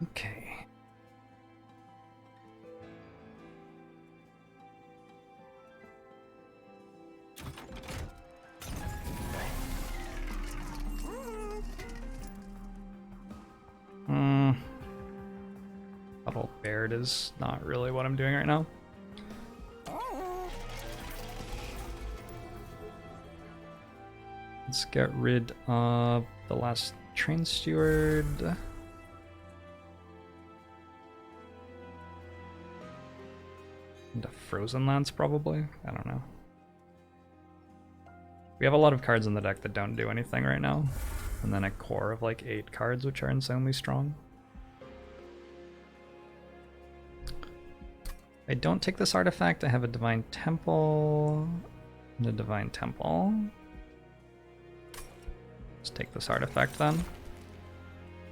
Okay. Puddle Baird is not really what I'm doing right now. Let's get rid of the last train steward. Into Frozen Lands, probably? I don't know. We have a lot of cards in the deck that don't do anything right now. And then a core of like 8 cards, which are insanely strong. I don't take this artifact. I have a Divine Temple and a Divine Temple. Let's take this artifact then.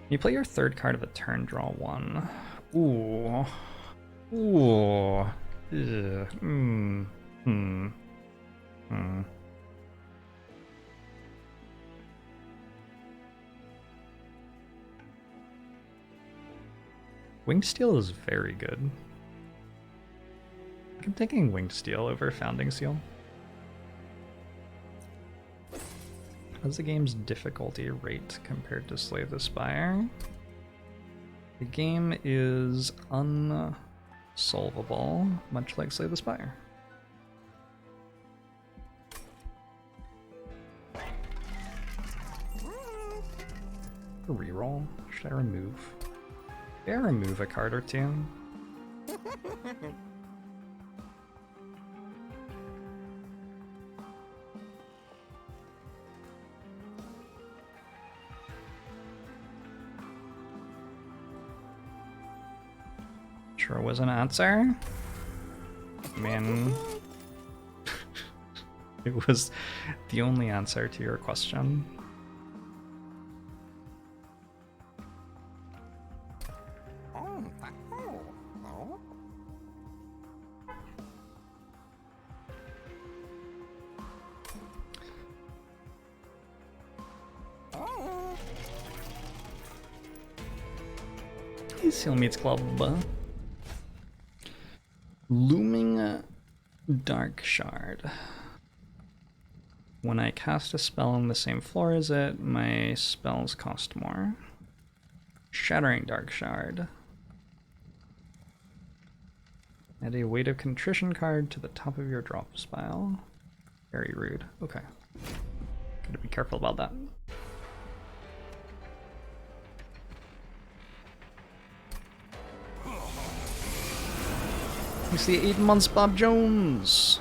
You play your 3rd card of the turn, draw 1. Ooh. Ooh. Winged Steel is very good. I'm taking Winged Steel over Founding Seal. How's the game's difficulty rate compared to Slay the Spire? The game is unsolvable, much like Slay the Spire. Reroll? Should I remove? Yeah, remove a card or 2. Sure was an answer. I mean, it was the only answer to your question. Seal Meets Club. Looming Dark Shard. When I cast a spell on the same floor as it, my spells cost more. Shattering Dark Shard. Add a Weight of Contrition card to the top of your drops pile. Very rude. Okay. Gotta be careful about that. It's the 8 months Bob Jones.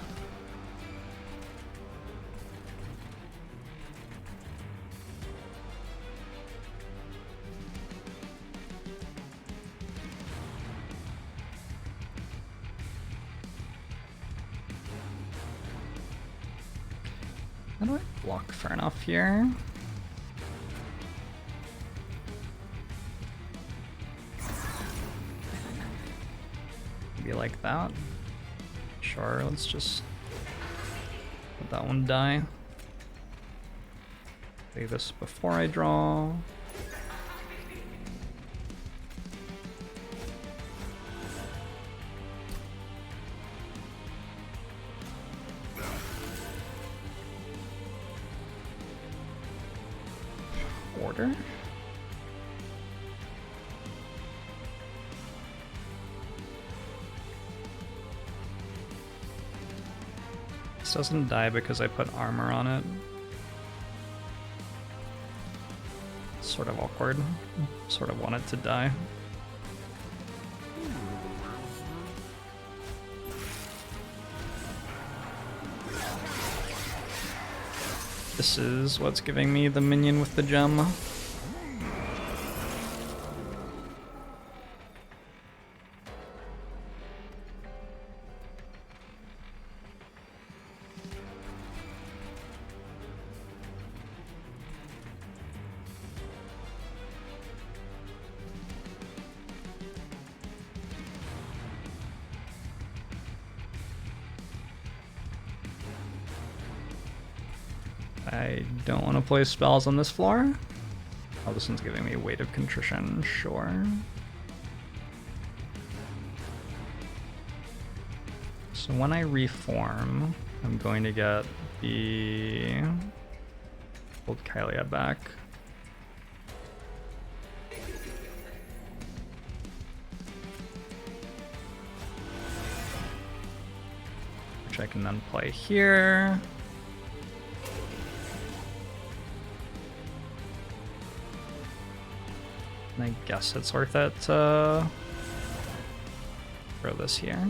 How do I block far enough here? Maybe like that. Sure, let's just let that one die. Play this before I draw. Order. This doesn't die because I put armor on it. It's sort of awkward. Sort of want it to die. This is what's giving me the minion with the gem. I don't want to play spells on this floor. Oh, this one's giving me Weight of Contrition, sure. So when I reform, I'm going to get the old Kylia back. Which I can then play here. And I guess it's worth it to throw this here.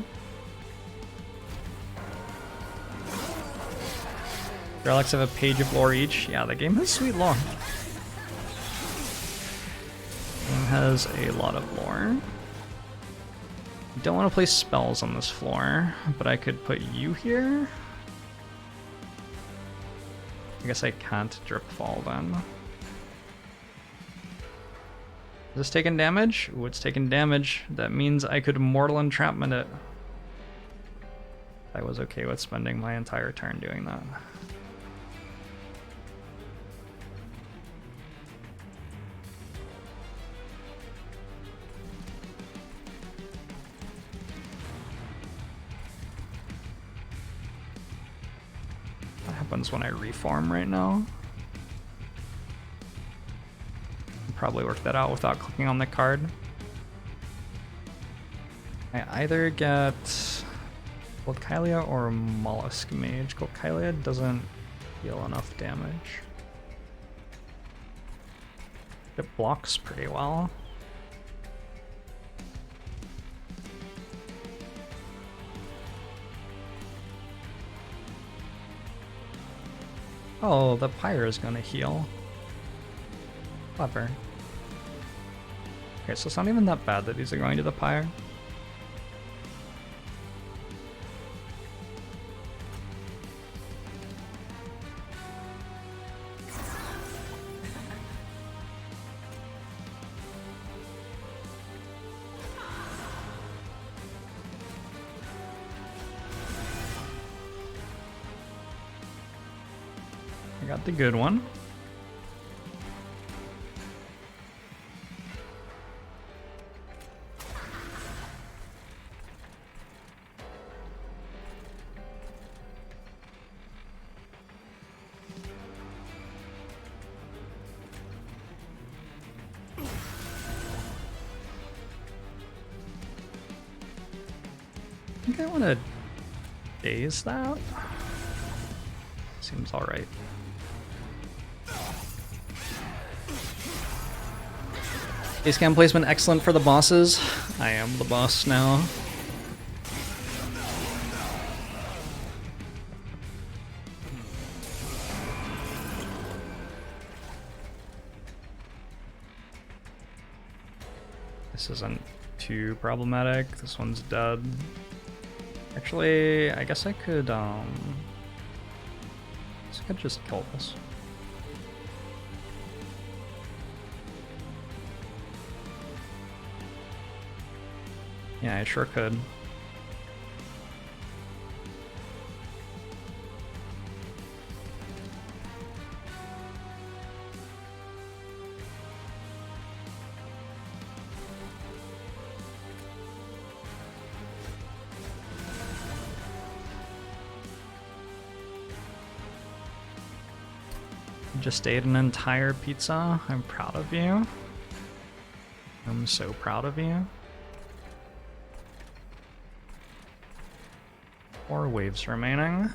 Relics have a page of lore each. Yeah, the game has sweet lore. The game has a lot of lore. I don't want to play spells on this floor, but I could put you here. I guess I can't drip fall then. Is this taking damage? Ooh, it's taking damage. That means I could Mortal Entrapment it. I was okay with spending my entire turn doing that. What happens when I reform right now? Probably work that out without clicking on the card. I either get Golkylia or Mollusk Mage. Golkylia doesn't deal enough damage. It blocks pretty well. Oh, the Pyre is gonna heal. Clever. Okay, so it's not even that bad that these are going to the Pyre. I got the good one. I think I want to daze that. Seems alright. Base cam placement excellent for the bosses. I am the boss now. This isn't too problematic. This one's dead. Actually, I guess I could, let's I could just kill this. Yeah, I sure could. Just ate an entire pizza. I'm proud of you. I'm so proud of you. 4 waves remaining.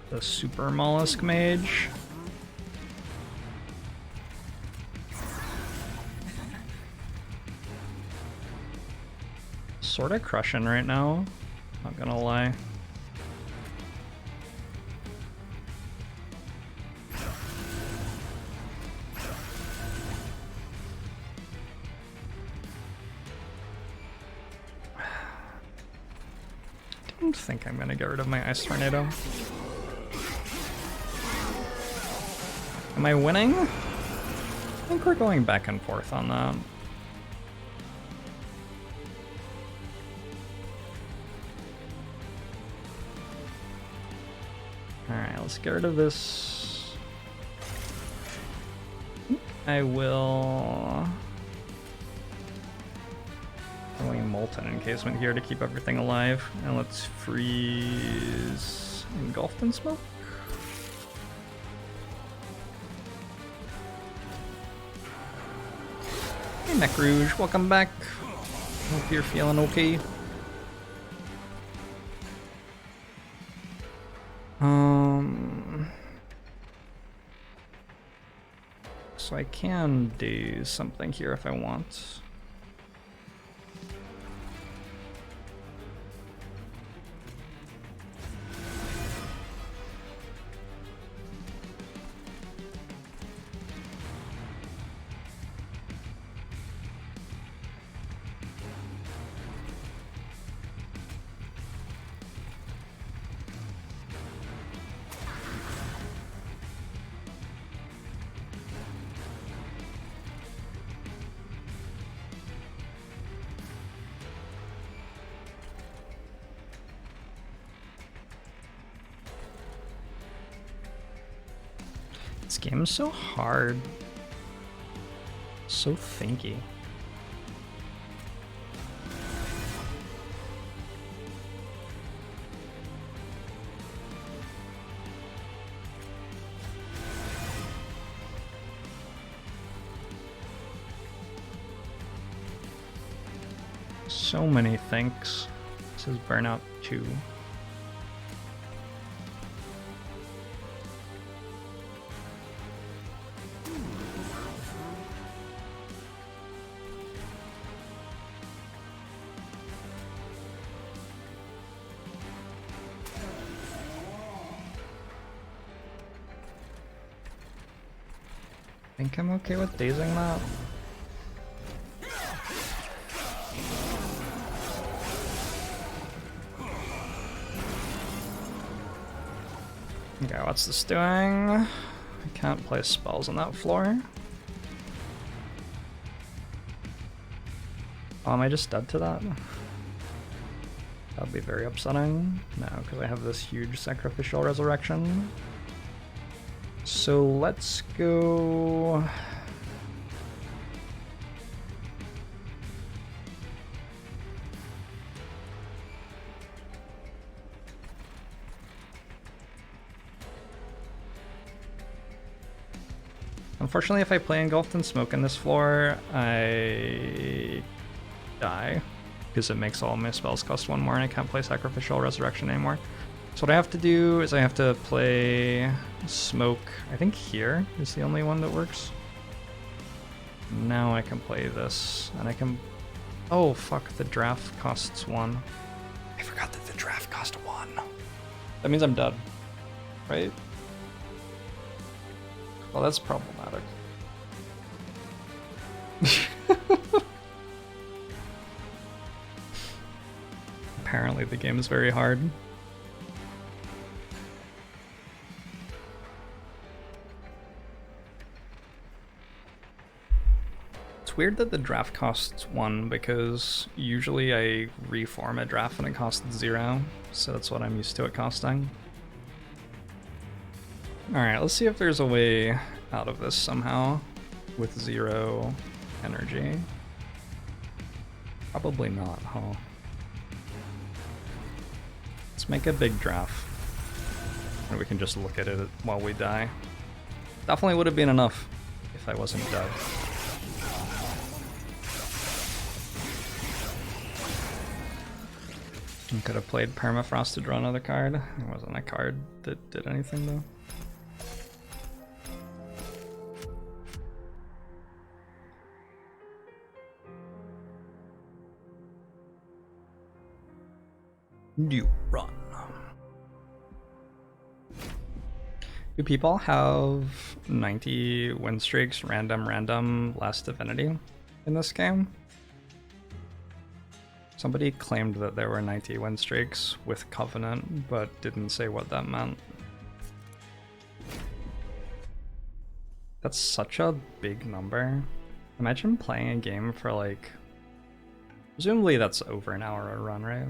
The Super Mollusk Mage. Sort of crushing right now, not gonna lie. I don't think I'm gonna get rid of my Ice Tornado. Am I winning? I think we're going back and forth on that. Alright, let's get rid of this. I will... Throwing Molten Encasement here to keep everything alive. And let's freeze Engulfed in Smoke. Hey Neck Rouge, welcome back. Hope you're feeling okay. So I can do something here if I want. This game is so hard. So thinky. So many thinks. This is Burnout 2. I think I'm okay with dazing that. Okay, what's this doing? I can't place spells on that floor. Oh, am I just dead to that? That would be very upsetting. No, because I have this huge sacrificial resurrection. So let's go... Unfortunately, if I play Engulfed in Smoke in this floor, I die, because it makes all my spells cost 1 more and I can't play Sacrificial Resurrection anymore. So what I have to do is I have to play Smoke, I think here is the only one that works. Now I can play this, and I can... Oh fuck, the draft costs 1. I forgot that the draft cost 1. That means I'm dead, right? Well, that's problematic. Apparently the game is very hard. It's weird that the draft costs 1 because usually I reform a draft and it costs 0, so that's what I'm used to it costing. Alright, let's see if there's a way out of this somehow with 0 energy. Probably not, huh? Let's make a big draft. And we can just look at it while we die. Definitely would have been enough if I wasn't dead. I could have played Permafrost to draw another card. It wasn't a card that did anything though. New run. Do people have 90 win streaks, random, Last Divinity in this game? Somebody claimed that there were 90 win streaks with Covenant, but didn't say what that meant. That's such a big number. Imagine playing a game for like... Presumably that's over an hour a run, right?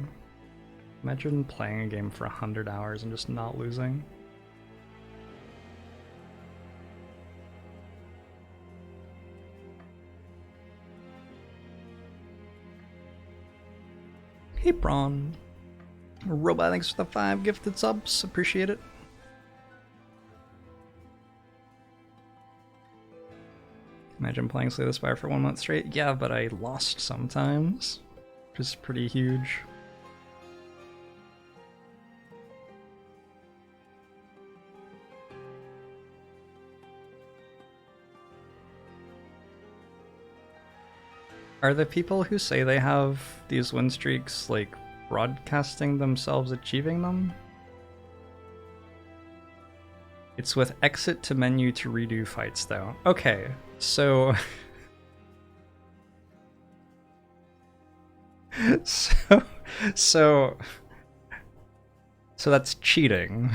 Imagine playing a game for 100 hours and just not losing. Hey Braun. Robot, thanks for the 5 gifted subs. Appreciate it. Imagine playing Slay the Spire for 1 month straight. Yeah, but I lost sometimes, which is pretty huge. Are the people who say they have these win streaks, like, broadcasting themselves achieving them? It's with exit to menu to redo fights, though. Okay, so... So that's cheating.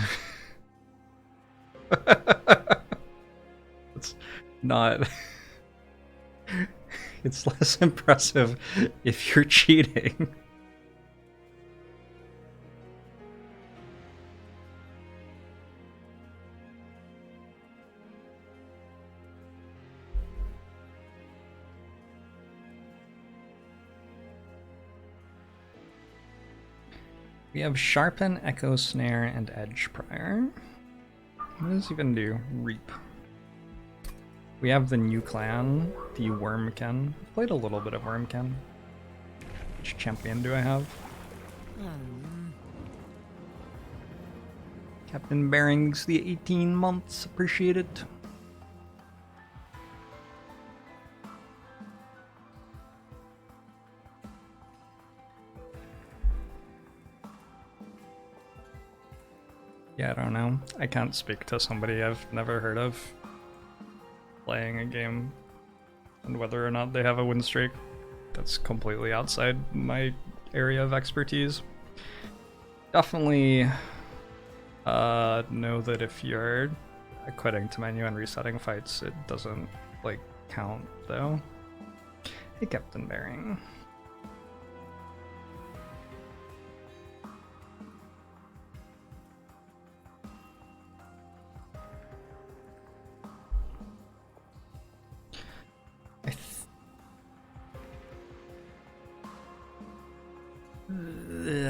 It's not... It's less impressive if you're cheating. We have Sharpen, Echo Snare, and Edge Prior. What does this even do? Reap. We have the new clan, the Wormkin. I've played a little bit of Wormkin. Which champion do I have? Captain Bearings, the 18 months. Appreciate it. Yeah, I don't know. I can't speak to somebody I've never heard of playing a game and whether or not they have a win streak. That's completely outside my area of expertise. Definitely know that if you're quitting to menu and resetting fights, it doesn't like count though. Hey, Captain Bearing.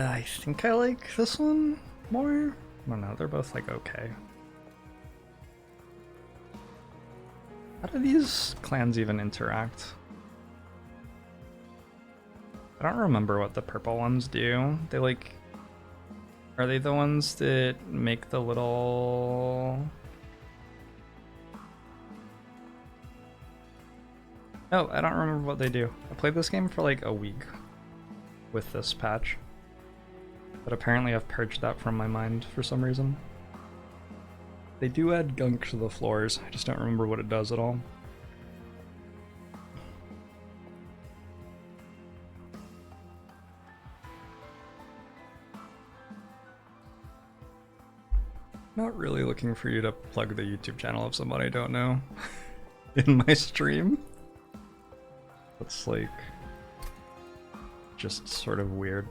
I think I like this one more. I don't know, they're both like okay. How do these clans even interact? I don't remember what the purple ones do. They like... Are they the ones that make the little... Oh, I don't remember what they do. I played this game for like a week with this patch, but apparently I've purged that from my mind for some reason. They do add gunk to the floors, I just don't remember what it does at all. Not really looking for you to plug the YouTube channel of someone I don't know in my stream. That's like just sort of weird.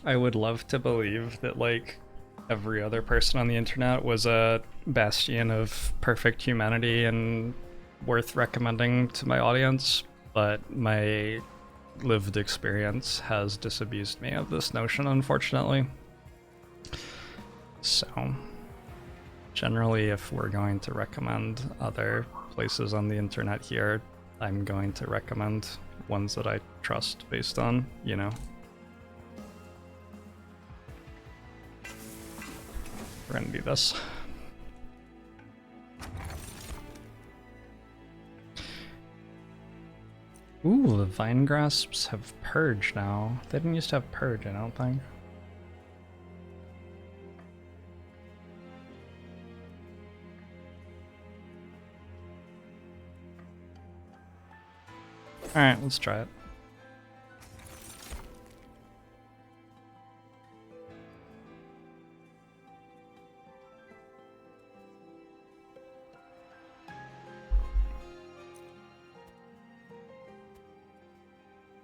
I would love to believe that, like, every other person on the internet was a bastion of perfect humanity and worth recommending to my audience, but my lived experience has disabused me of this notion, unfortunately. So, generally, if we're going to recommend other places on the internet here, I'm going to recommend ones that I trust based on, you know, we're gonna do this. Ooh, the vine grasps have purge now. They didn't used to have purge, I don't think. Alright, let's try it.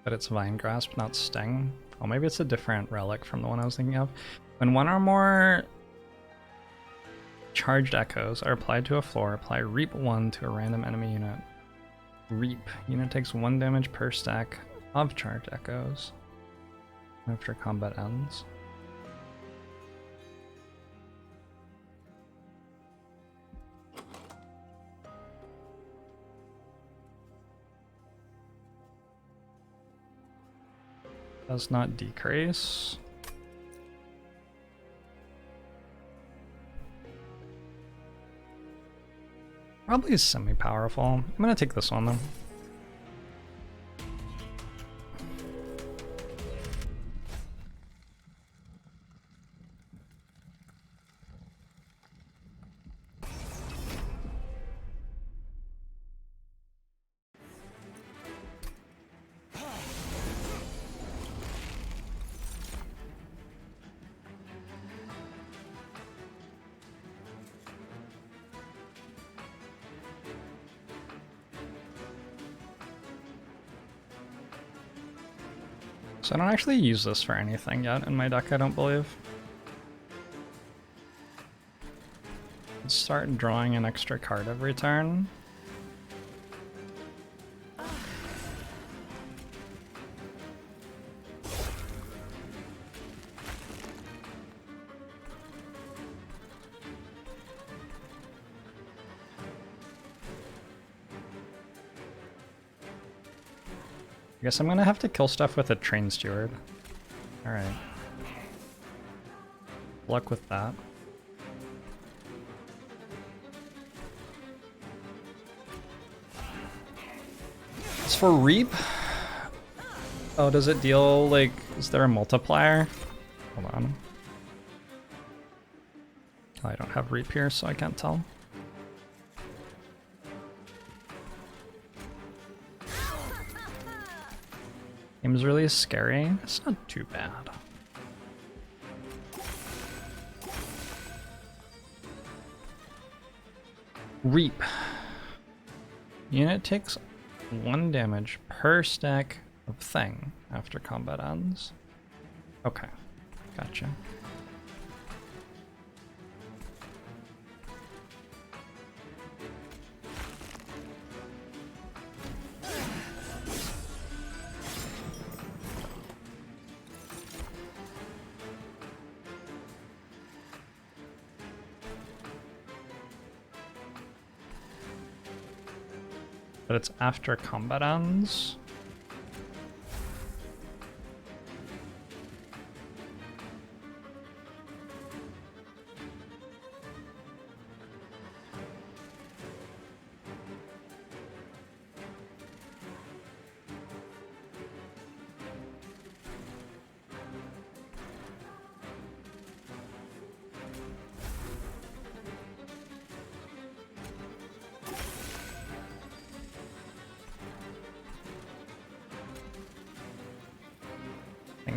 But it's Vine Grasp, not Sting. Oh, maybe it's a different relic from the one I was thinking of. When one or more charged echoes are applied to a floor, apply Reap 1 to a random enemy unit. Reap. Unit takes 1 damage per stack of charged echoes after combat ends. Does not decrease. Probably semi-powerful. I'm gonna take this one though. So I don't actually use this for anything yet in my deck, I don't believe. Let's start drawing an extra card every turn. I guess I'm gonna have to kill stuff with a Train Steward. Alright. Luck with that. As for Reap... Oh, does it deal, like, is there a multiplier? Hold on. Oh, I don't have Reap here, so I can't tell. Game's really scary. It's not too bad. Reap. Unit takes 1 damage per stack of thing after combat ends. Okay, gotcha. But it's after combat ends.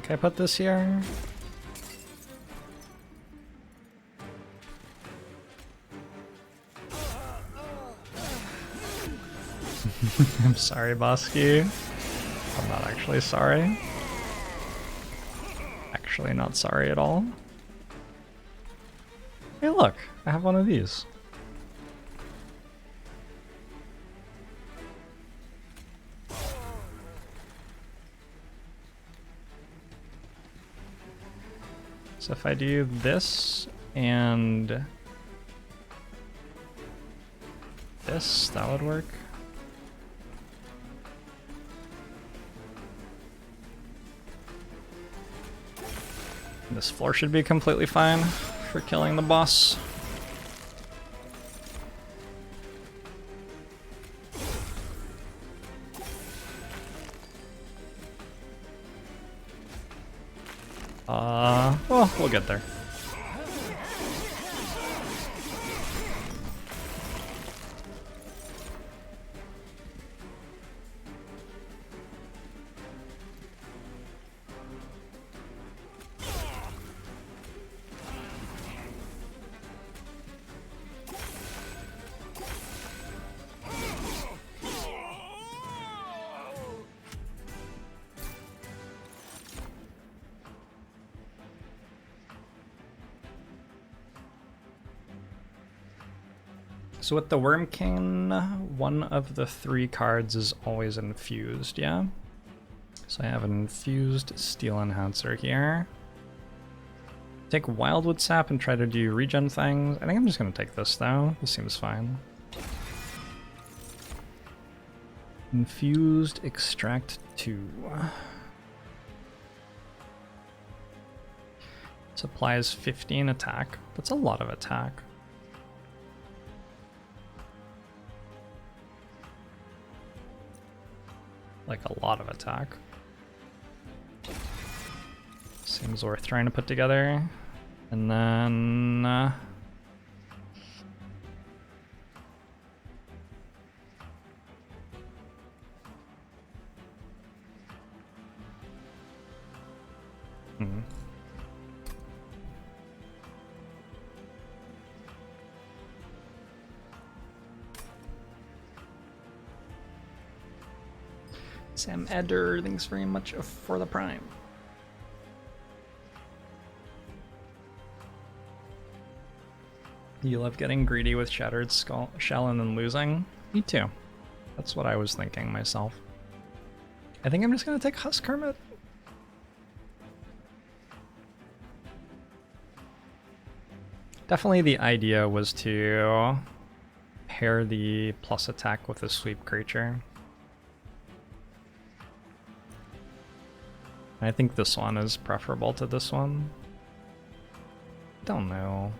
think I put this here. I'm sorry, Bosky. I'm not actually sorry. Actually not sorry at all. Hey look, I have one of these. So if I do this and this, that would work. This floor should be completely fine for killing the boss. Well, we'll get there. So with the Worm King, one of the 3 cards is always infused, yeah? So I have an infused Steel Enhancer here. Take Wildwood Sap and try to do regen things. I think I'm just going to take this though. This seems fine. Infused Extract 2. Supplies 15 attack. That's a lot of attack. Like a lot of attack. Seems worth trying to put together. And then... Sam Eder, thanks very much for the Prime. You love getting greedy with Shattered Shell and then losing? Me too. That's what I was thinking myself. I think I'm just gonna take Husk Hermit. Definitely the idea was to pair the plus attack with a sweep creature. I think this one is preferable to this one. Don't know.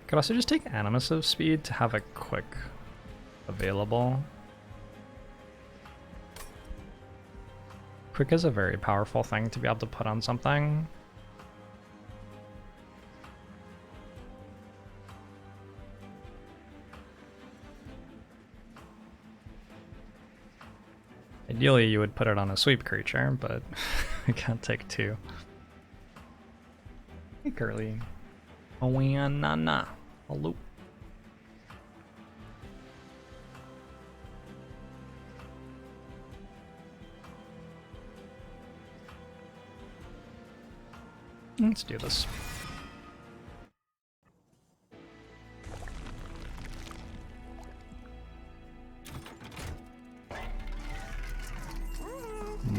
Could also just take Animus of Speed to have a quick available. Quick is a very powerful thing to be able to put on something. Ideally, you would put it on a sweep creature, but I can't take 2. Hey, Curly. Oh, na. Hello. Let's do this.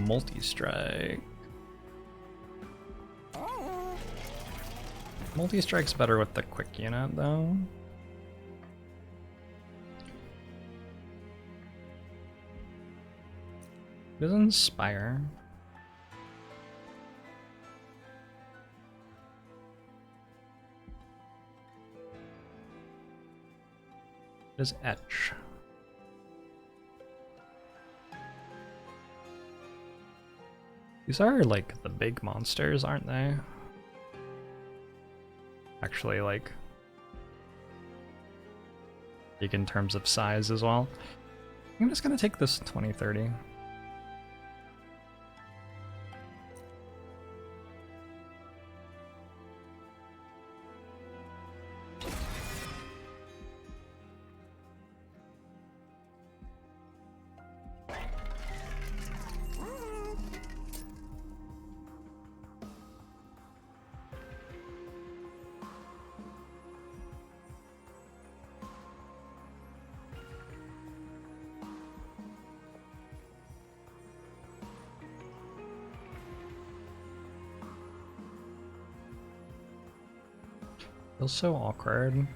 Multi-strike. Multi-strike's better with the quick unit, though. It does Inspire. It does Etch. These are like the big monsters, aren't they? Actually, like big in terms of size as well. I'm just gonna take this 2030. Feels so awkward.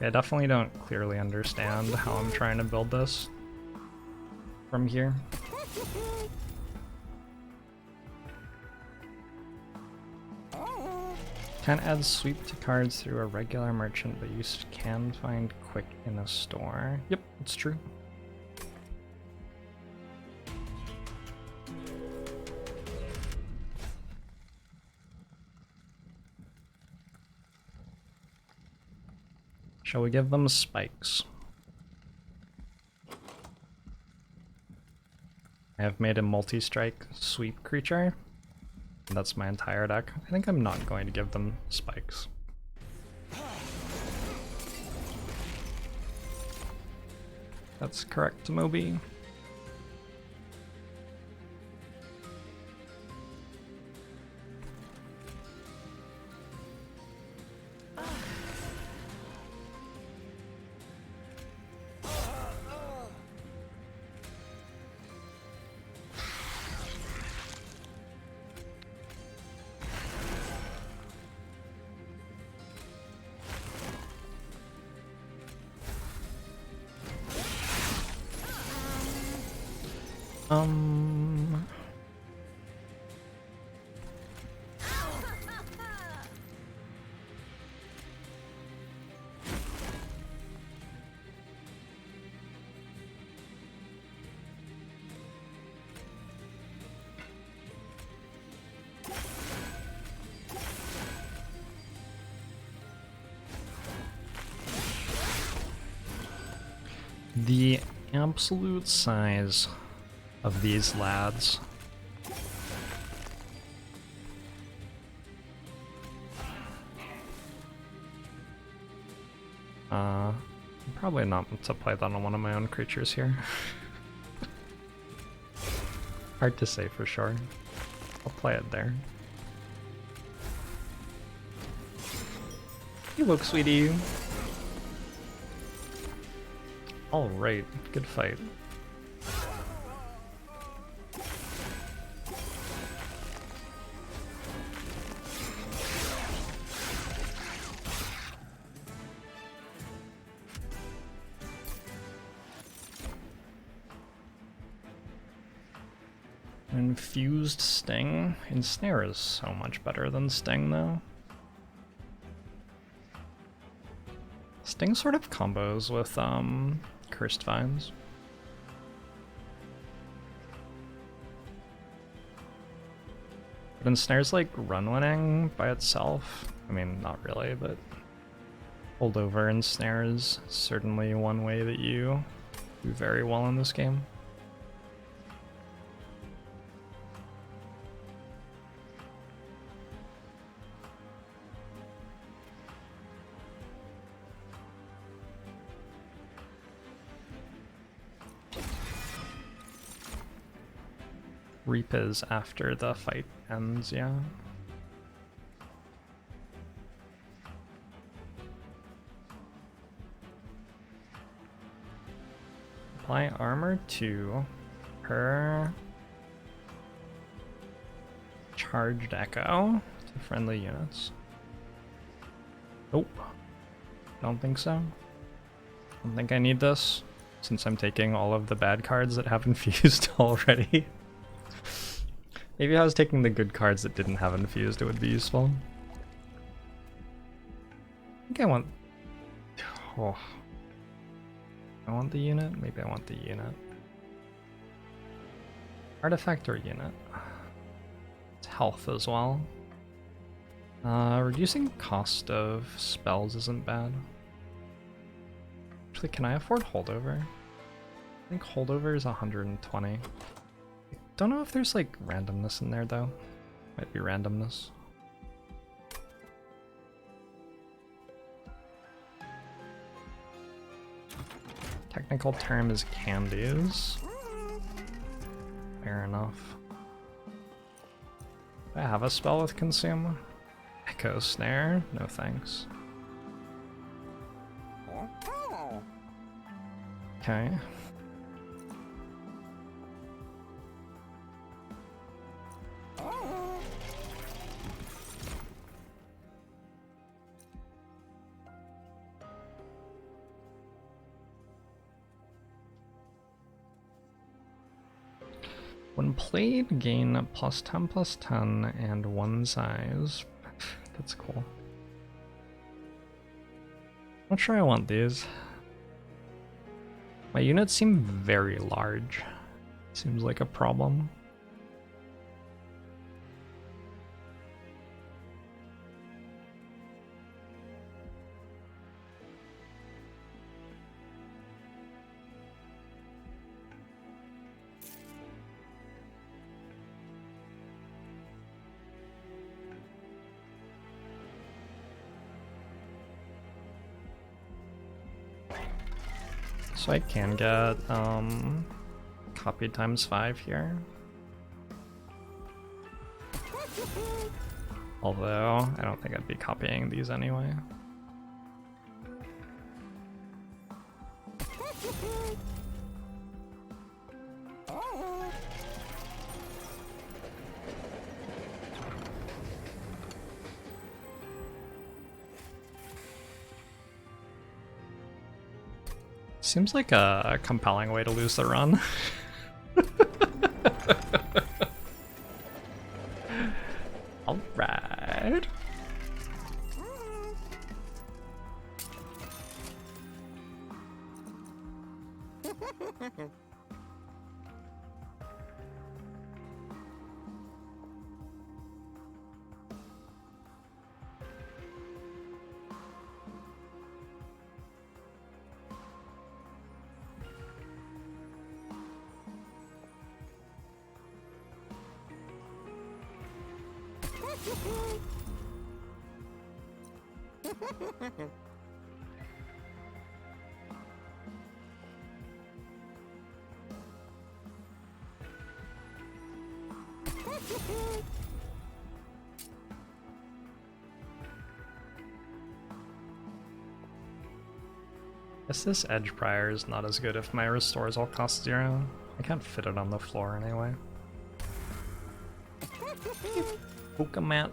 I definitely don't clearly understand how I'm trying to build this from here. Can't add sweep to cards through a regular merchant, but you can find quick in a store. Yep, it's true. Shall we give them spikes? I have made a multi-strike sweep creature. That's my entire deck. I think I'm not going to give them spikes. That's correct, Moby. The absolute size of these lads. Probably not to play that on one of my own creatures here. Hard to say for sure. I'll play it there. You look, sweetie. Alright, good fight. Infused Sting? Ensnare is so much better than Sting, though. Sting sort of combos with, Cursed Vines. But Ensnare's like run winning by itself. I mean, not really, but holdover Ensnare is certainly one way that you do very well in this game. Reap is after the fight ends, yeah. Apply armor to her charged echo to friendly units. Nope. Don't think so. Don't think I need this, since I'm taking all of the bad cards that have infused already. Maybe if I was taking the good cards that didn't have infused, it would be useful. I think I want... Oh. I want the unit? Maybe I want the unit. Artifact or unit? It's health as well. Reducing cost of spells isn't bad. Actually, can I afford holdover? I think holdover is 120. I don't know if there's like randomness in there though. Might be randomness. Technical term is candies. Fair enough. Do I have a spell with consume? Echo snare? No thanks. Okay. When played, gain +10/+10 and 1 size. That's cool. Not sure I want these. My units seem very large. Seems like a problem. So I can get copy ×5 here. Although I don't think I'd be copying these anyway. Seems like a compelling way to lose the run. Alright. Guess this edge prior is not as good if my restores all cost 0. I can't fit it on the floor anyway. Pokemon.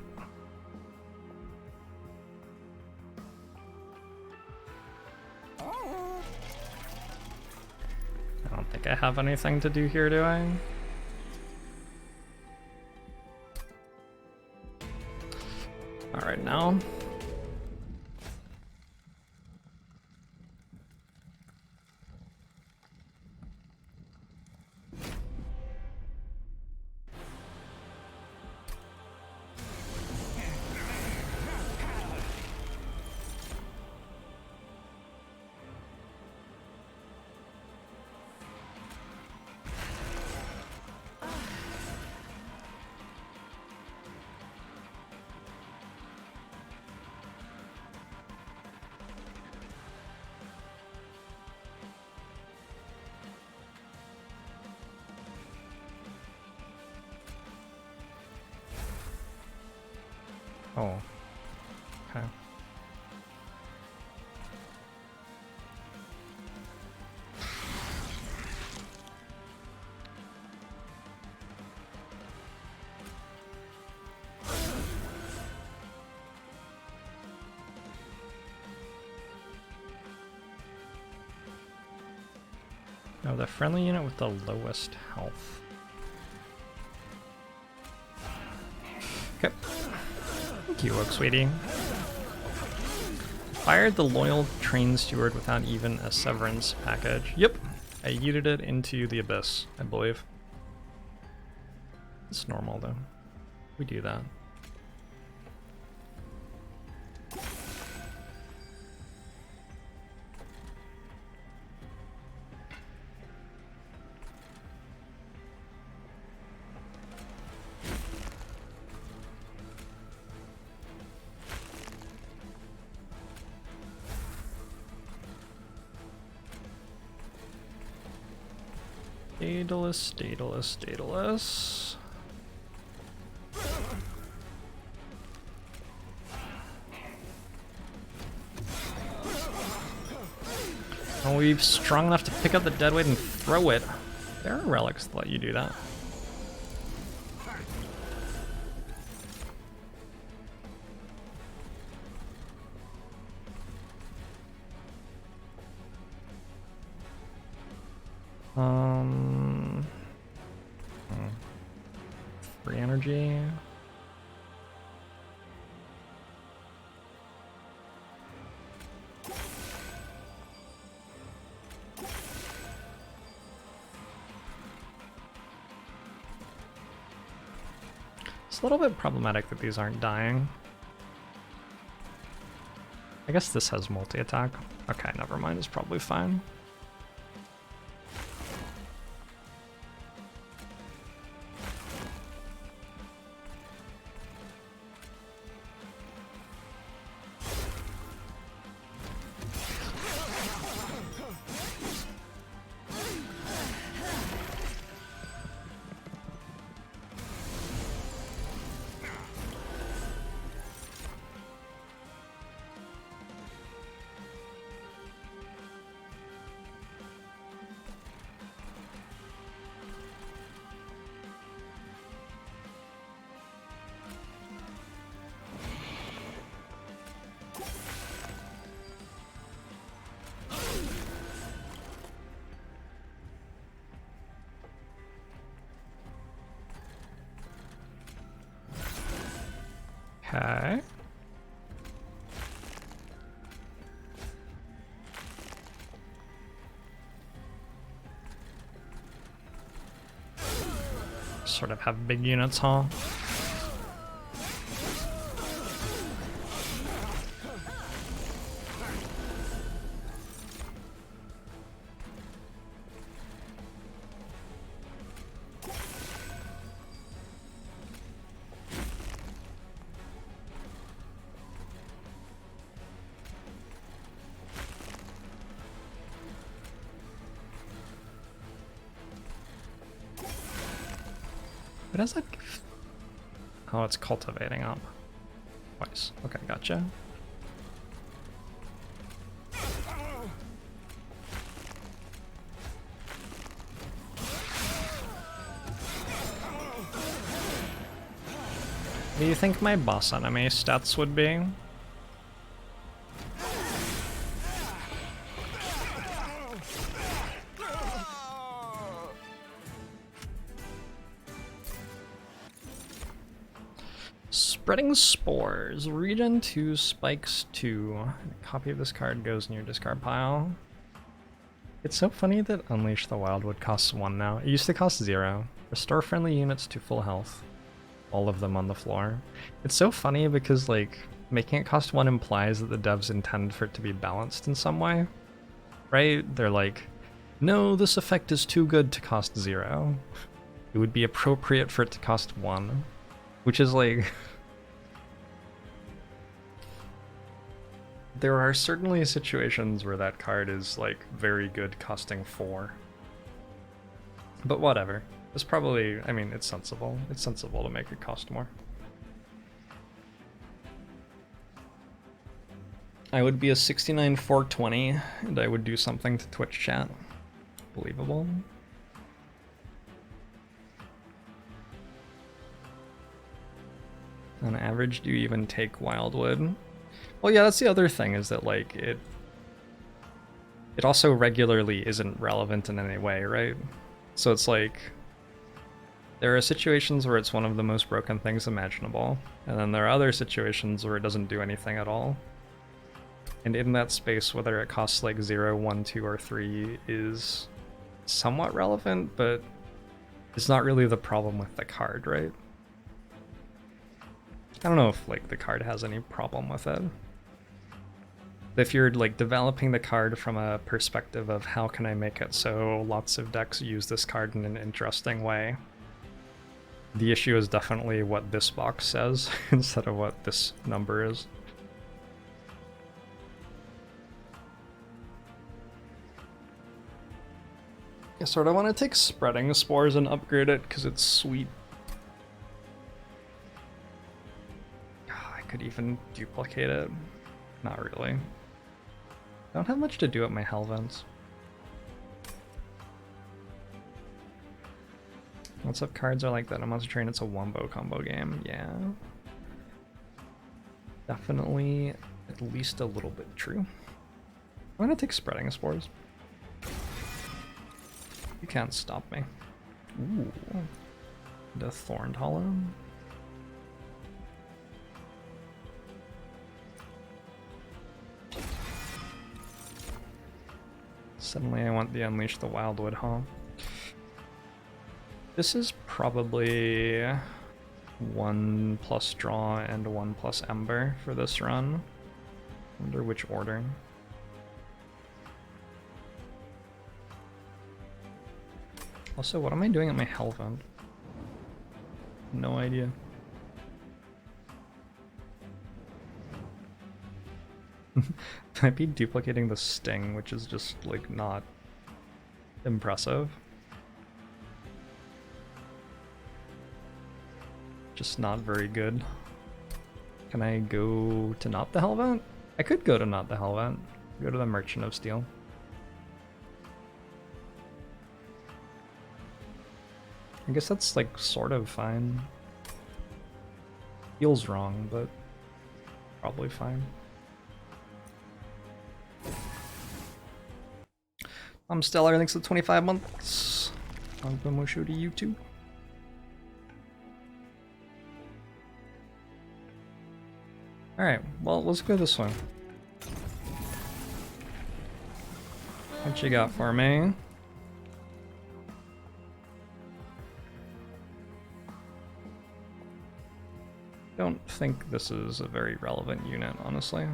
I don't think I have anything to do here, do I? Alright, now. Oh, okay. No, the friendly unit with the lowest health. Okay. Thank you, Oak Sweetie. Fired the loyal train steward without even a severance package. Yep, I yeeted it into the abyss, I believe. It's normal though. We do that. Daedalus, Daedalus, Daedalus. Are we strong enough to pick up the dead weight and throw it? There are relics that let you do that. Free energy. It's a little bit problematic that these aren't dying. I guess this has multi-attack. Okay, never mind, it's probably fine. Okay. Sort of have big units, huh? What does that give? Oh, it's cultivating up. Twice. Okay, gotcha. What do you think my boss enemy stats would be? Spreading Spores. Regen 2, Spikes 2. A copy of this card goes in your discard pile. It's so funny that Unleash the Wildwood costs 1 now. It used to cost 0. Restore friendly units to full health. All of them on the floor. It's so funny because, like, making it cost 1 implies that the devs intend for it to be balanced in some way. Right? They're like, no, this effect is too good to cost 0. It would be appropriate for it to cost 1. Which is like... There are certainly situations where that card is, like, very good costing 4. But whatever. It's probably, I mean, it's sensible. It's sensible to make it cost more. I would be a 69 420, and I would do something to Twitch chat. Believable. On average, do you even take Wildwood? Well, yeah, that's the other thing, is that, like, it also regularly isn't relevant in any way, right? So it's like, there are situations where it's one of the most broken things imaginable, and then there are other situations where it doesn't do anything at all. And in that space, whether it costs like 0, 1, 2, or 3 is somewhat relevant, but it's not really the problem with the card, right? I don't know if, like, the card has any problem with it. If you're, like, developing the card from a perspective of how can I make it so lots of decks use this card in an interesting way, the issue is definitely what this box says instead of what this number is. I sort of want to take Spreading Spores and upgrade it because it's sweet. I could even duplicate it. Not really. I don't have much to do at my Hellvents. Lots of cards are like that. On Monster Train, it's a wombo combo game. Yeah. Definitely at least a little bit true. I'm gonna take Spreading Spores. You can't stop me. Ooh. The Thorned Hollow. Suddenly I want the Unleash the Wildwood, huh? This is probably 1+ draw and 1+ ember for this run. I wonder which order. Also, what am I doing at my Hellvent? No idea. Might be duplicating the Sting, which is just, like, not impressive. Just not very good. Can I go to not the Hellvent? I could go to not the Hellvent. Go to the Merchant of Steel. I guess that's, like, sort of fine. Feels wrong, but probably fine. I'm Stellar, thanks for 25 months. I'll go show to you too. Alright, well, let's go this way. What you got for me? Don't think this is a very relevant unit, honestly.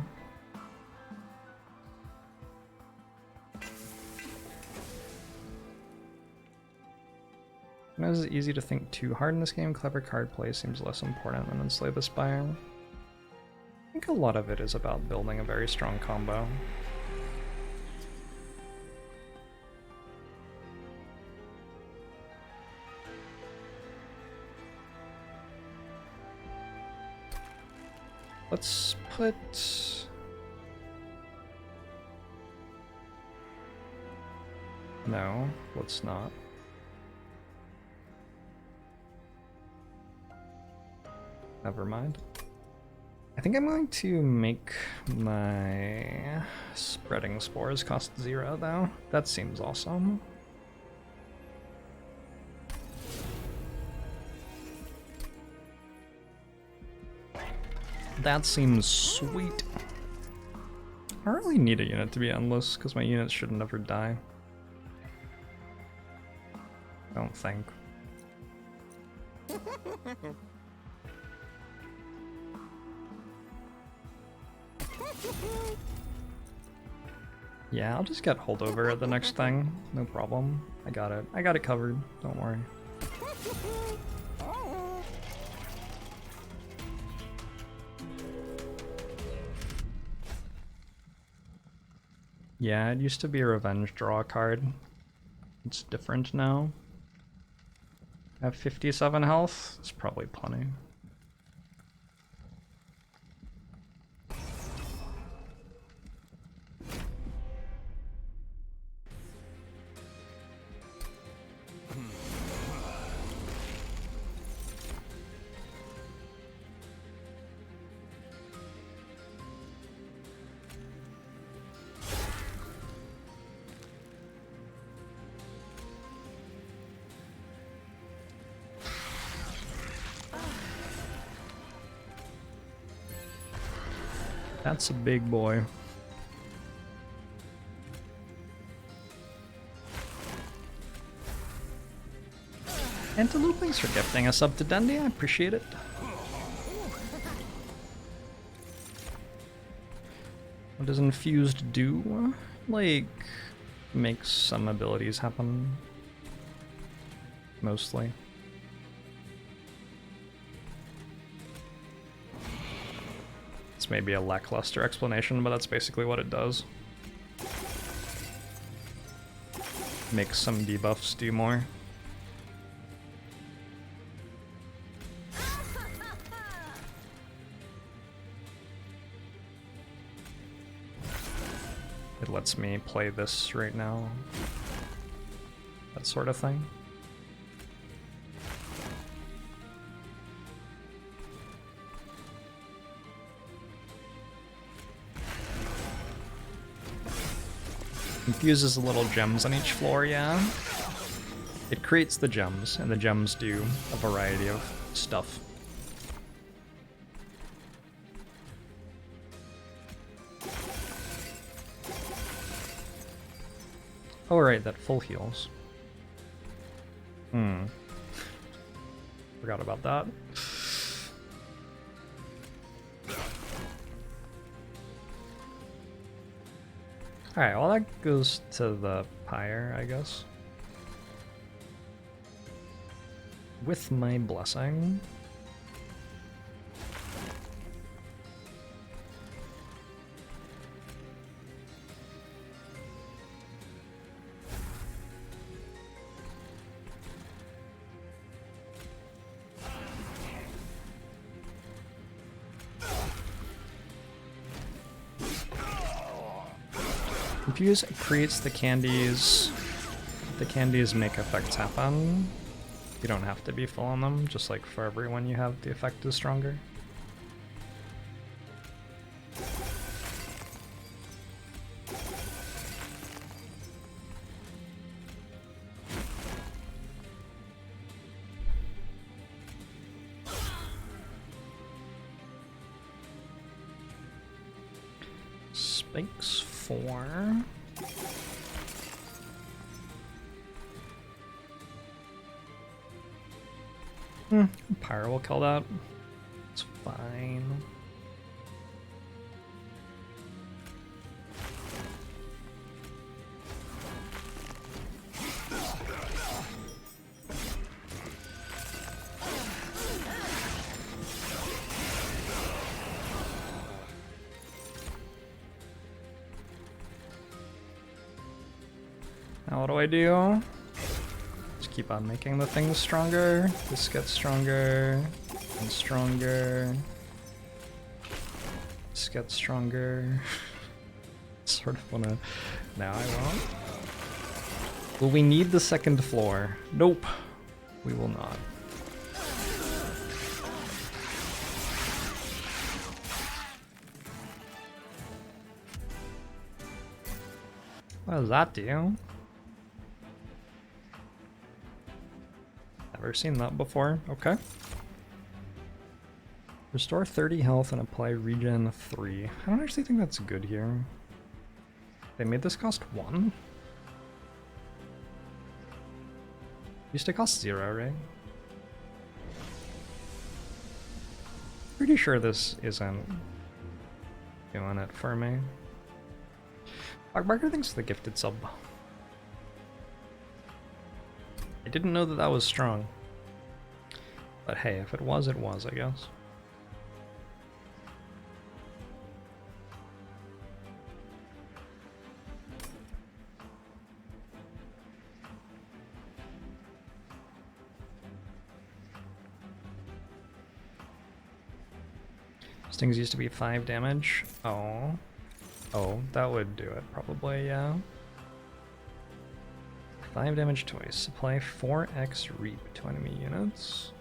It is easy to think too hard in this game. Clever card play seems less important than Enslave the Spire. I think a lot of it is about building a very strong combo. Let's put... No, let's not. Never mind. I think I'm going to make my Spreading Spores cost 0, though. That seems awesome. That seems sweet. I don't really need a unit to be endless, because my units should never die. I don't think. Yeah, I'll just get holdover at the next thing. No problem. I got it. I got it covered. Don't worry. Yeah, it used to be a revenge draw card. It's different now. I have 57 health. It's probably plenty. That's a big boy. Antelope, thanks for gifting us up to Dundee. I appreciate it. What does Infused do? Like, makes some abilities happen. Mostly. It's maybe a lackluster explanation, but that's basically what it does. makes some debuffs do more. It lets me play this right now. That sort of thing. Infuses little gems on each floor, yeah. It creates the gems, and the gems do a variety of stuff. Oh right, that full heals. Forgot about that. Alright, well that goes to the pyre, I guess. With my blessing. Confuse creates the candies. The candies make effects happen. You don't have to be full on them, just like for everyone you have, the effect is stronger. Spikes 4. Pyre will kill that. It's fine. Now what do I do? Just keep on making the things stronger. This gets stronger and stronger. This gets stronger. Sort of wanna... Now I won't. Will we need the second floor? Nope. We will not. What does that do? Never seen that before. Okay. Restore 30 health and apply regen 3. I don't actually think that's good here. They made this cost 1? Used to cost 0, right? Pretty sure this isn't doing it for me. Barker thinks the gifted sub. I didn't know that that was strong. But hey, if it was, I guess. Stings used to be 5 damage. Oh. Oh, that would do it probably, yeah. 5 damage twice. Apply 4x reap to enemy units.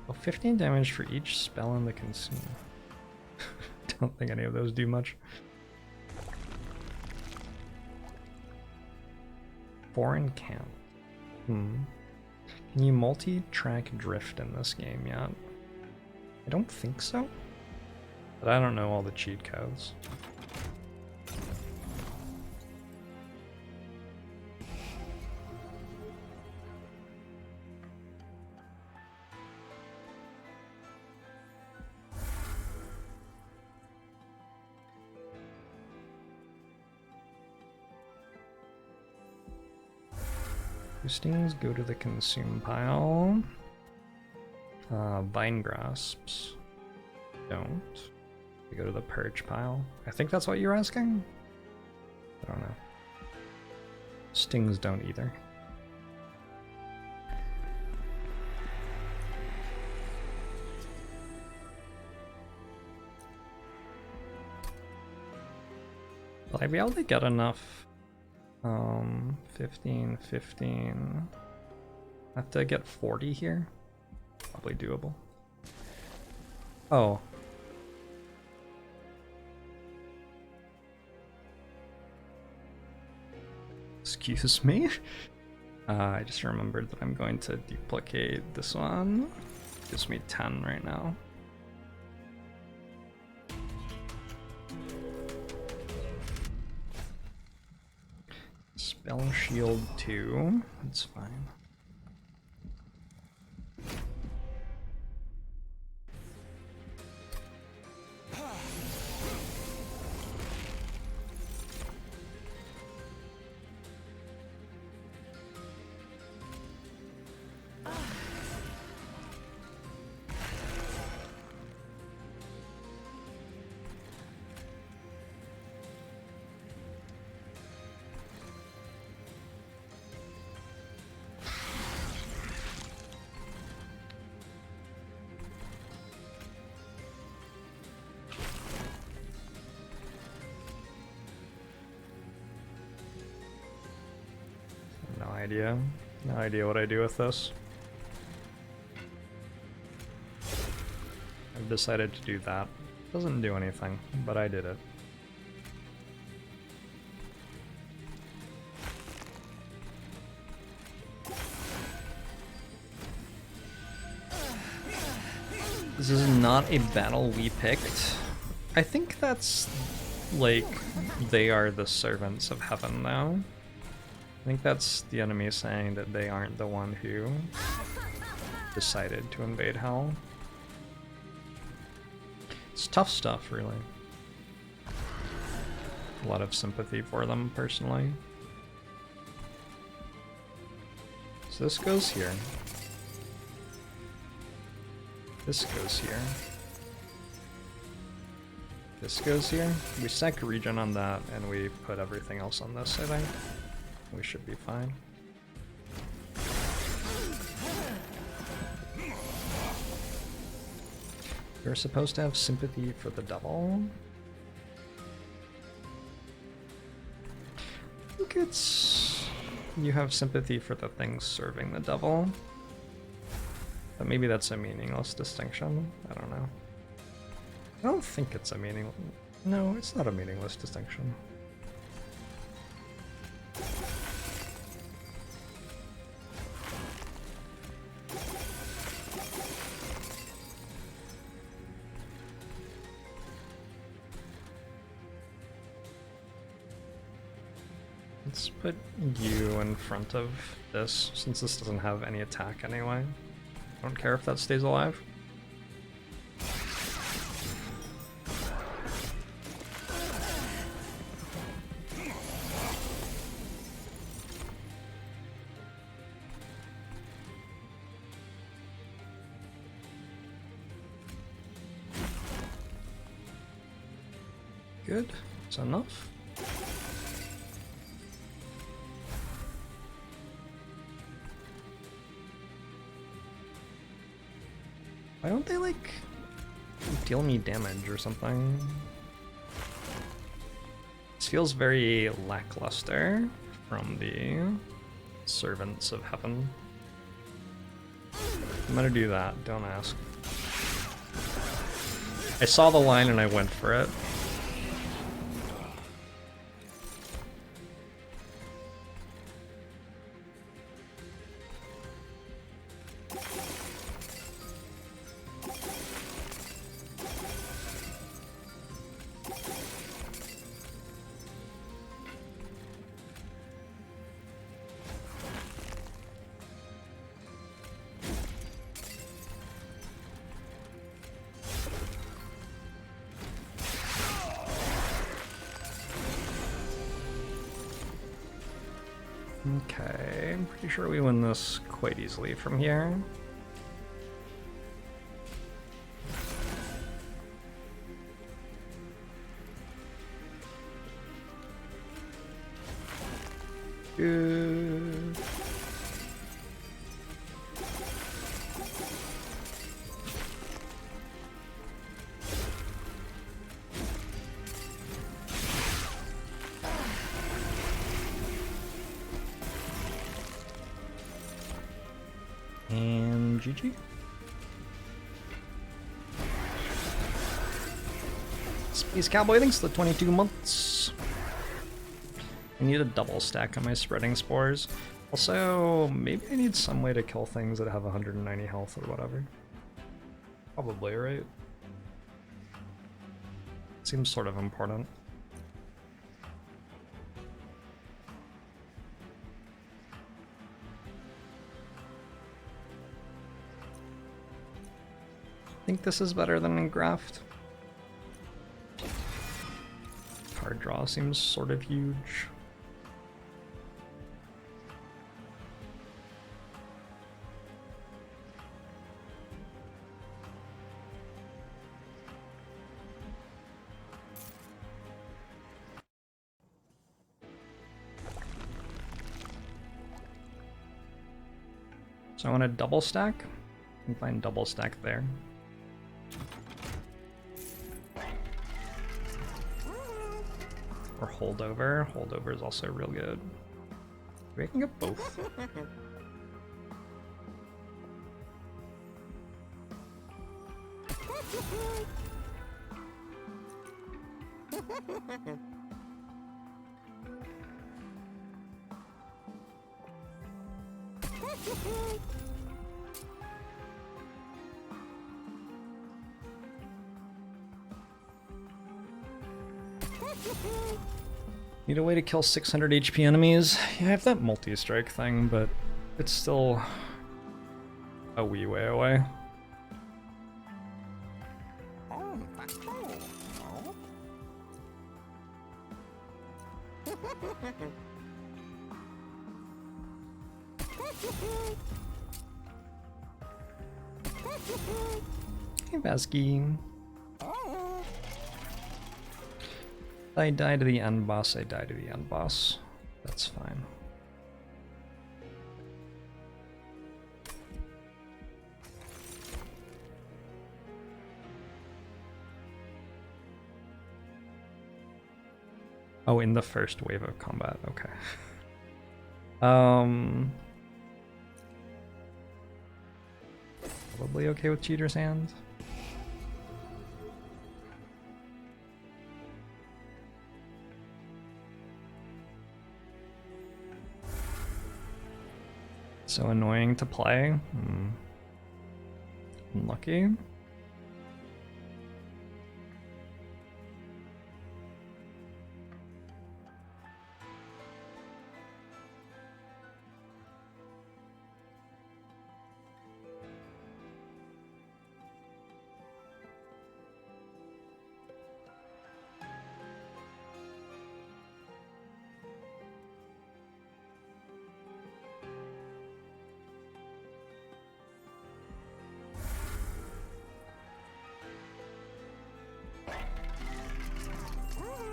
Well, 15 damage for each spell in the consume. Don't think any of those do much. 4 in camp. Can you multi-track drift in this game yet? I don't think so. But I don't know all the cheat codes. Stings go to the consume pile. Vine grasps don't. They go to the purge pile. I think that's what you're asking? I don't know. Stings don't either. Will I be able to get enough? 15, 15. I have to get 40 here? Probably doable. Oh. Excuse me? I just remembered that I'm going to duplicate this one. Gives me 10 right now. Spell shield 2. That's fine. No idea what I do with this. I've decided to do that. Doesn't do anything, but I did it. This is not a battle we picked. I think that's like they are the servants of heaven now. I think that's the enemy saying that they aren't the one who decided to invade hell. It's tough stuff, really. A lot of sympathy for them, personally. So this goes here. This goes here. This goes here. We stack regen on that, and we put everything else on this, I think. We should be fine. You're supposed to have sympathy for the devil. I think it's... you have sympathy for the things serving the devil. But maybe that's a meaningless distinction. I don't know. I don't think it's a meaningless... no, it's not a meaningless distinction. Let's put you in front of this, since this doesn't have any attack anyway. I don't care if that stays alive. Good, that's enough. Why don't they, like, deal me damage or something? This feels very lackluster from the servants of heaven. I'm gonna do that, don't ask. I saw the line and I went for it. Okay, I'm pretty sure we win this quite easily from here. Good. And GG. Space Cowboy, thanks for the 22 months. I need a double stack on my spreading spores. Also, maybe I need some way to kill things that have 190 health or whatever. Probably, right? Seems sort of important. I think this is better than Engraft. Card draw seems sort of huge. So I want a double stack. I can find double stack there. Or holdover. Holdover is also real good. Maybe I can get both. Need a way to kill 600 HP enemies. Yeah, I have that multi-strike thing, but it's still a wee way away. Hey, Vasky. I die to the end boss, I die to the end boss. That's fine. Oh, in the first wave of combat, okay. Probably okay with Cheater's Hand. So annoying to play. Unlucky.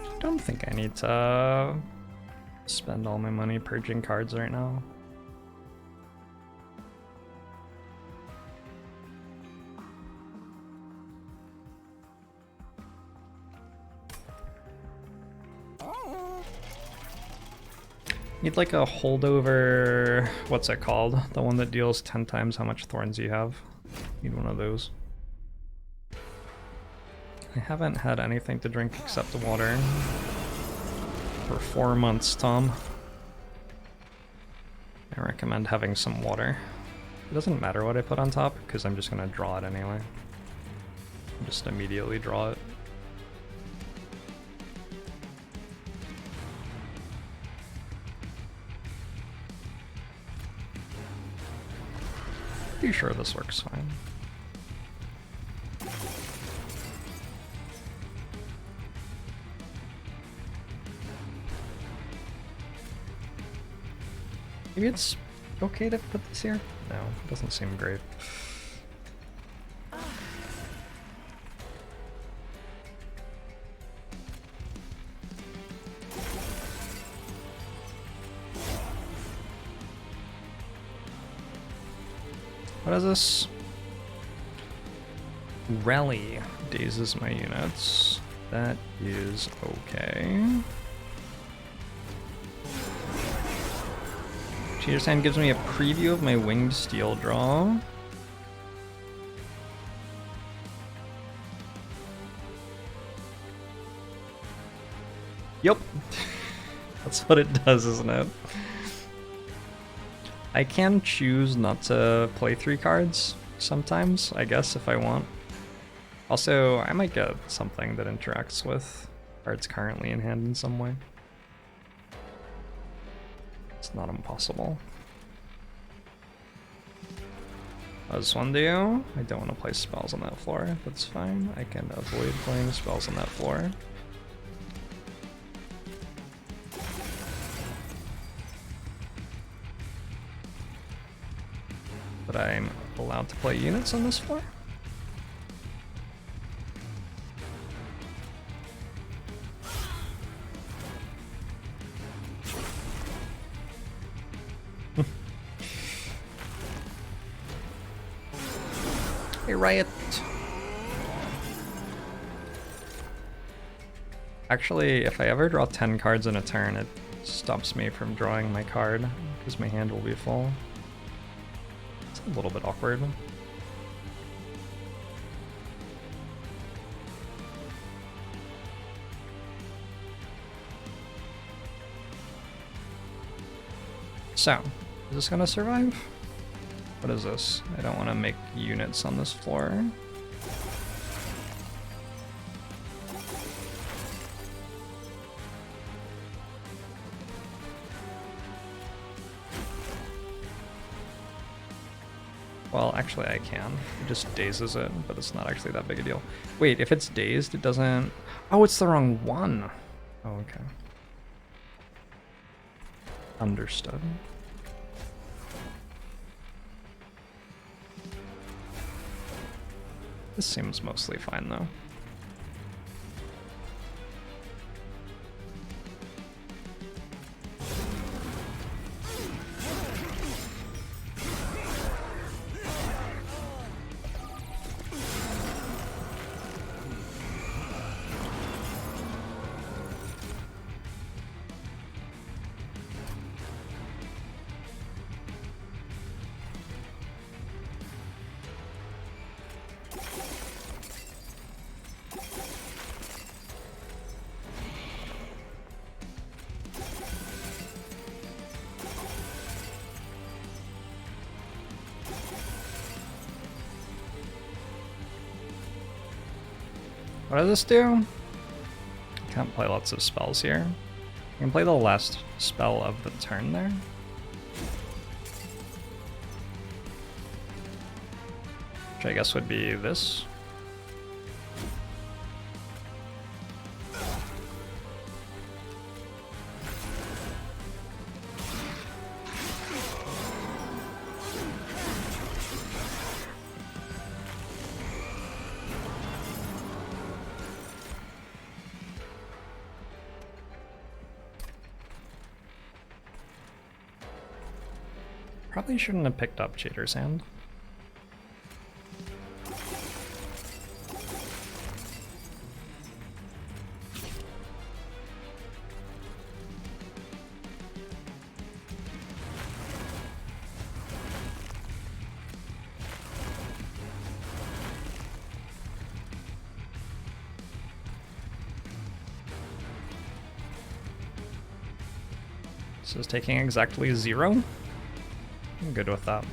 I don't think I need to spend all my money purging cards right now. Need like a holdover, what's it called? The one that deals 10 times how much thorns you have. Need one of those. I haven't had anything to drink except water for 4 months, Tom. I recommend having some water. It doesn't matter what I put on top because I'm just gonna draw it anyway. Just immediately draw it. Pretty sure this works fine. Maybe it's okay to put this here? No, it doesn't seem great. What is this? Rally dazes my units. That is okay. Cheater's Hand gives me a preview of my Winged Steel draw. Yep. That's what it does, isn't it? I can choose not to play 3 cards sometimes, I guess, if I want. Also, I might get something that interacts with cards currently in hand in some way. It's not impossible. What does this one do? I don't want to play spells on that floor. That's fine. I can avoid playing spells on that floor. But I'm allowed to play units on this floor? Hey, Riot! Actually, if I ever draw 10 cards in a turn, it stops me from drawing my card, because my hand will be full. It's a little bit awkward. So, is this gonna survive? What is this? I don't want to make units on this floor. Well, actually I can. It just dazes it, but it's not actually that big a deal. Wait, if it's dazed, it doesn't... Oh, it's the wrong one! Oh, okay. Understood. This seems mostly fine, though. What does this do? I can't play lots of spells here. I can play the last spell of the turn there. Which I guess would be this. Probably shouldn't have picked up Cheater's Hand. This is taking exactly 0. I'm good with that.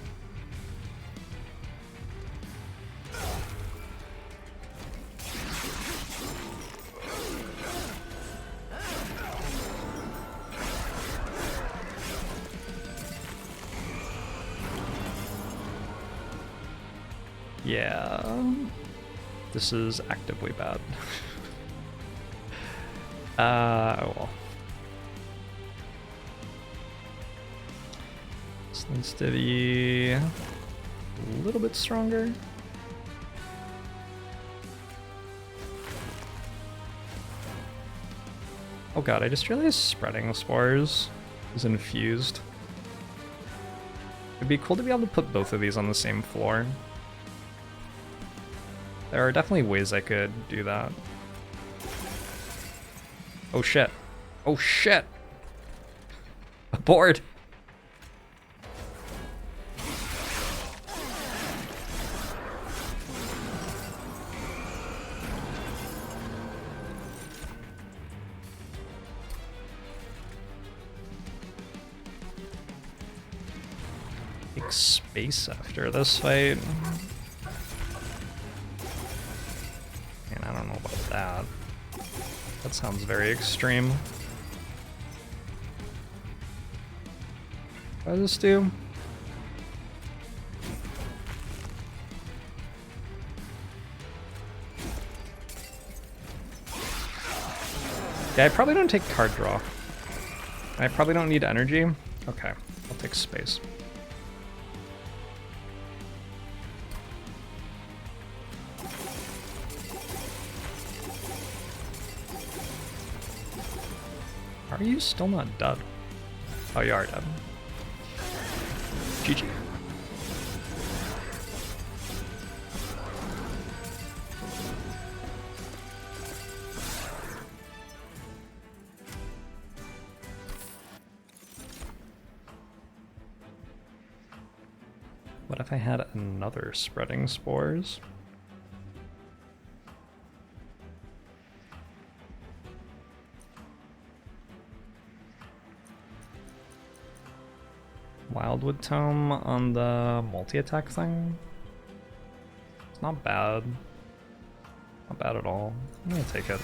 Yeah, this is actively bad. Oh well. This needs to be a little bit stronger. Oh god, I just realized Spreading Spores is infused. It'd be cool to be able to put both of these on the same floor. There are definitely ways I could do that. Oh shit. Oh shit! Aboard! Take space after this fight. And I don't know about that. That sounds very extreme. What does this do? Yeah, I probably don't take card draw. I probably don't need energy. Okay, I'll take space. Are you still not dead? Oh, you are dead. GG. What if I had another spreading spores? Wildwood Tome on the multi-attack thing? It's not bad. Not bad at all. I'm gonna take it.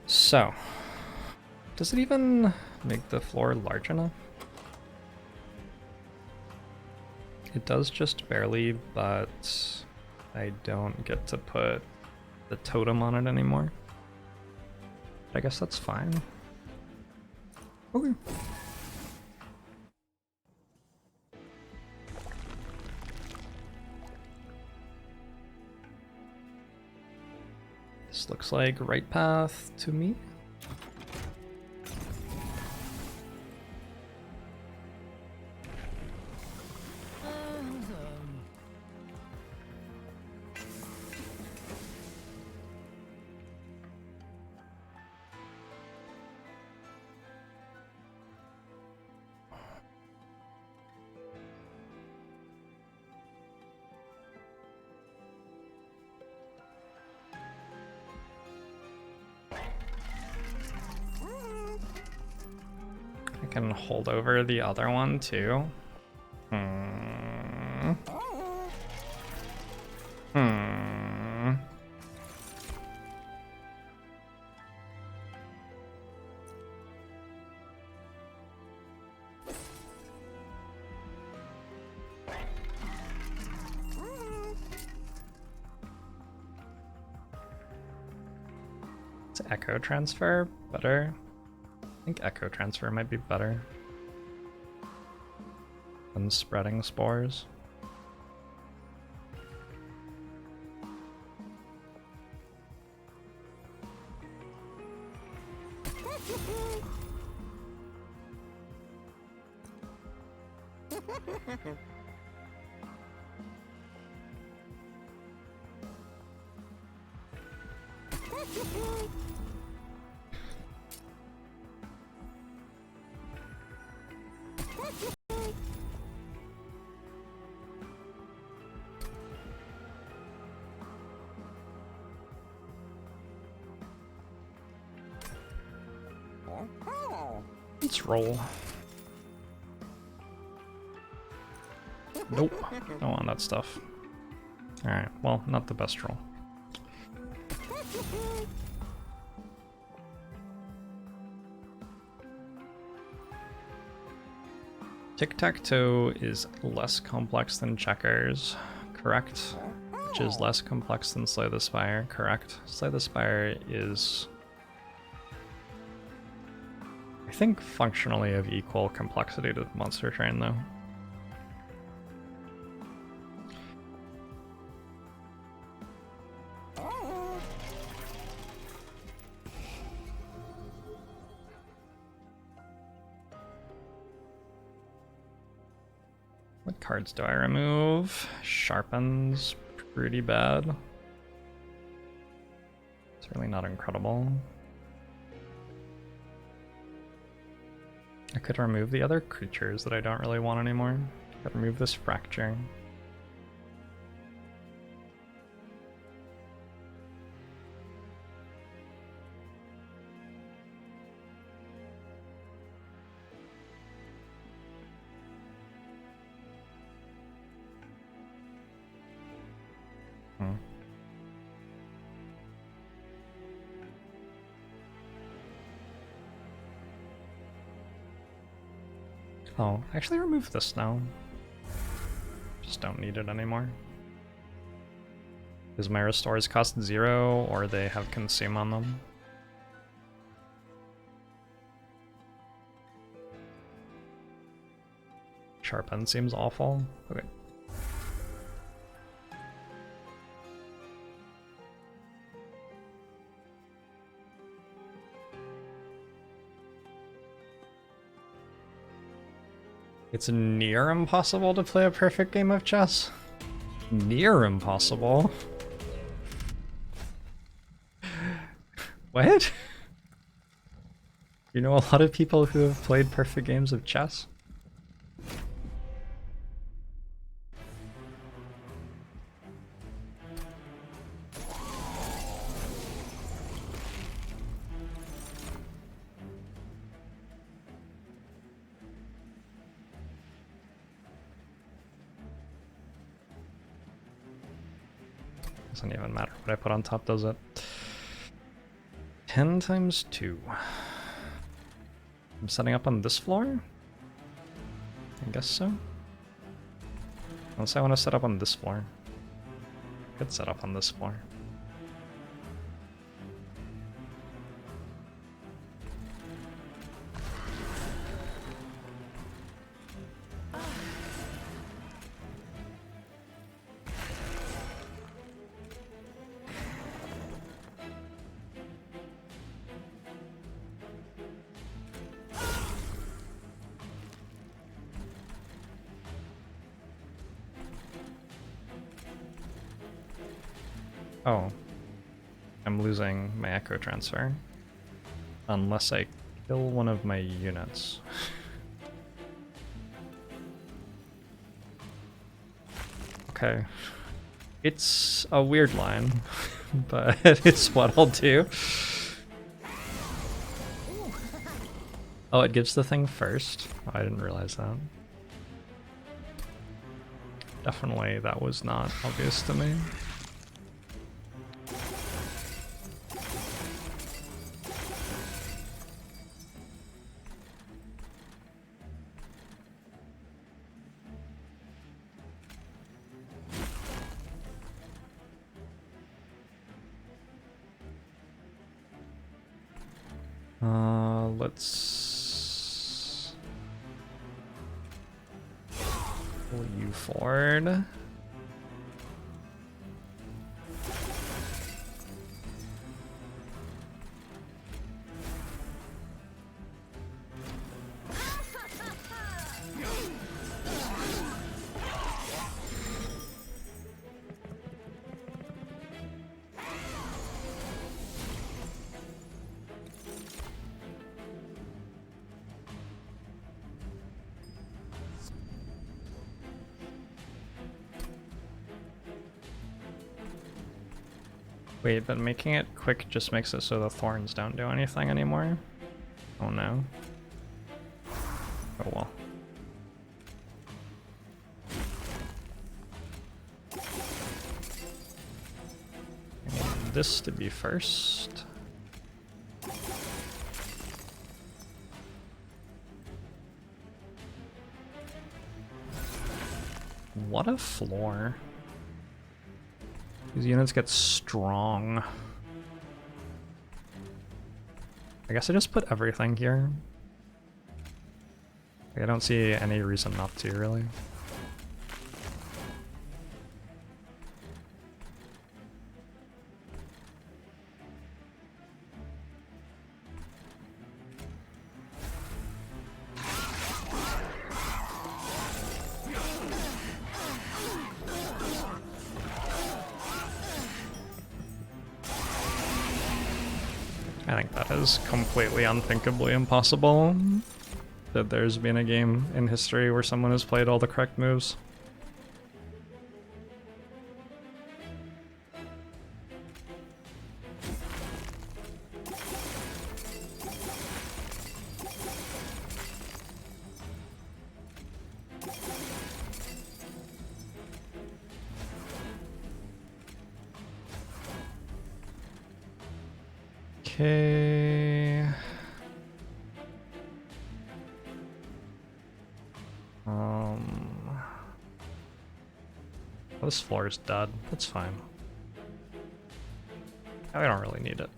So, does it even make the floor large enough? It does just barely, but I don't get to put the totem on it anymore. But I guess that's fine. Okay. This looks like right path to me. I can hold over the other one too. Is Echo Transfer better? I think Echo Transfer might be better than spreading spores. Let's roll. Nope, don't want that stuff. Alright, well, not the best roll. Tic-tac-toe is less complex than checkers, correct? Which is less complex than Slay the Spire, correct? Slay the Spire is, I think, functionally of equal complexity to Monster Train, though. What cards do I remove? Sharpen's pretty bad. It's really not incredible. I could remove the other creatures that I don't really want anymore. I could remove this Fracture. Oh, actually remove this now. Just don't need it anymore. Because my restores cost 0 or they have consume on them. Sharpen seems awful. Okay. It's near impossible to play a perfect game of chess. Near impossible? What? You know a lot of people who have played perfect games of chess? Doesn't even matter what I put on top, does it? 10 times 2. I'm setting up on this floor? I guess so. Unless I want to set up on this floor. I could set up on this floor. Oh, I'm losing my echo transfer. Unless I kill one of my units. Okay. It's a weird line, but it's what I'll do. Oh, it gives the thing first? Oh, I didn't realize that. Definitely, that was not obvious to me. Let's pull you forward. Wait, but making it quick just makes it so the thorns don't do anything anymore? Oh no. Oh well. I need this to be first. What a floor. These units get strong. I guess I just put everything here. I don't see any reason not to, really. I think that is completely unthinkably impossible that there's been a game in history where someone has played all the correct moves. Okay. This floor is dead. That's fine. I don't really need it.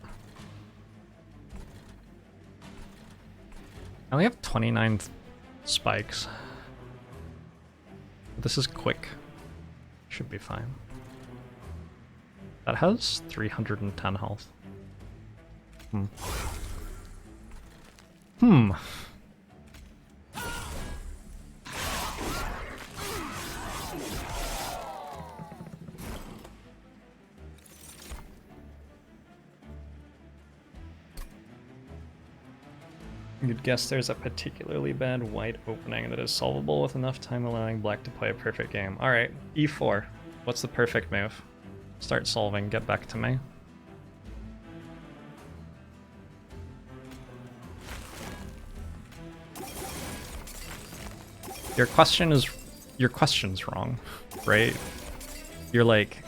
I only have 29 spikes. This is quick. Should be fine. That has 310 health. Hmm. You'd guess there's a particularly bad white opening that is solvable with enough time allowing black to play a perfect game. Alright, e4. What's the perfect move? Start solving, get back to me. Your question's wrong, right? You're like,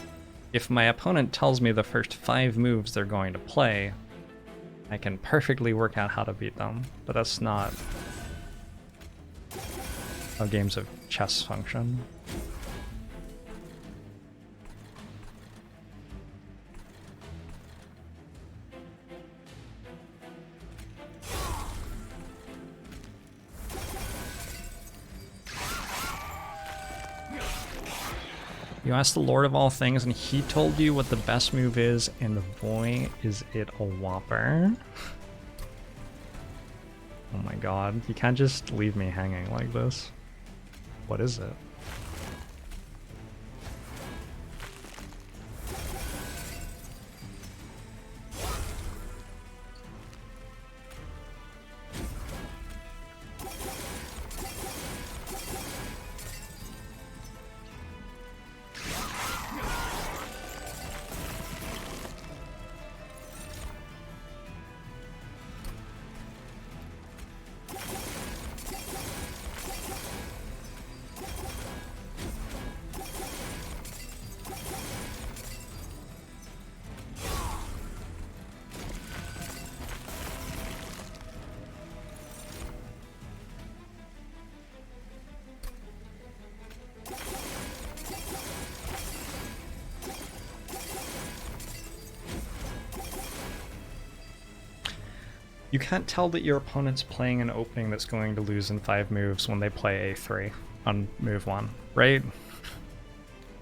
if my opponent tells me the first 5 moves they're going to play, I can perfectly work out how to beat them, but that's not how games of chess function. You asked the Lord of all things and he told you what the best move is, and boy, is it a whopper. Oh my god, you can't just leave me hanging like this. What is it? You can't tell that your opponent's playing an opening that's going to lose in 5 moves when they play a3 on move 1, right?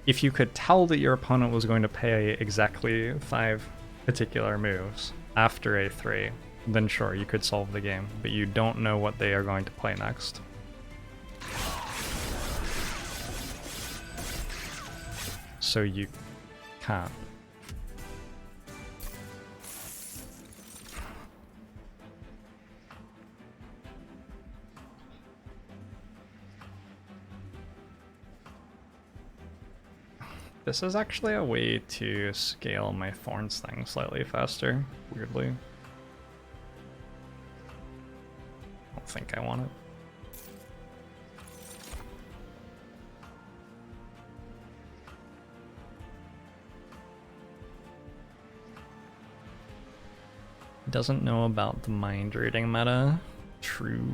If you could tell that your opponent was going to play exactly 5 particular moves after a3, then sure, you could solve the game, but you don't know what they are going to play next. So you can't. This is actually a way to scale my thorns thing slightly faster, weirdly. I don't think I want it. Doesn't know about the mind reading meta. True.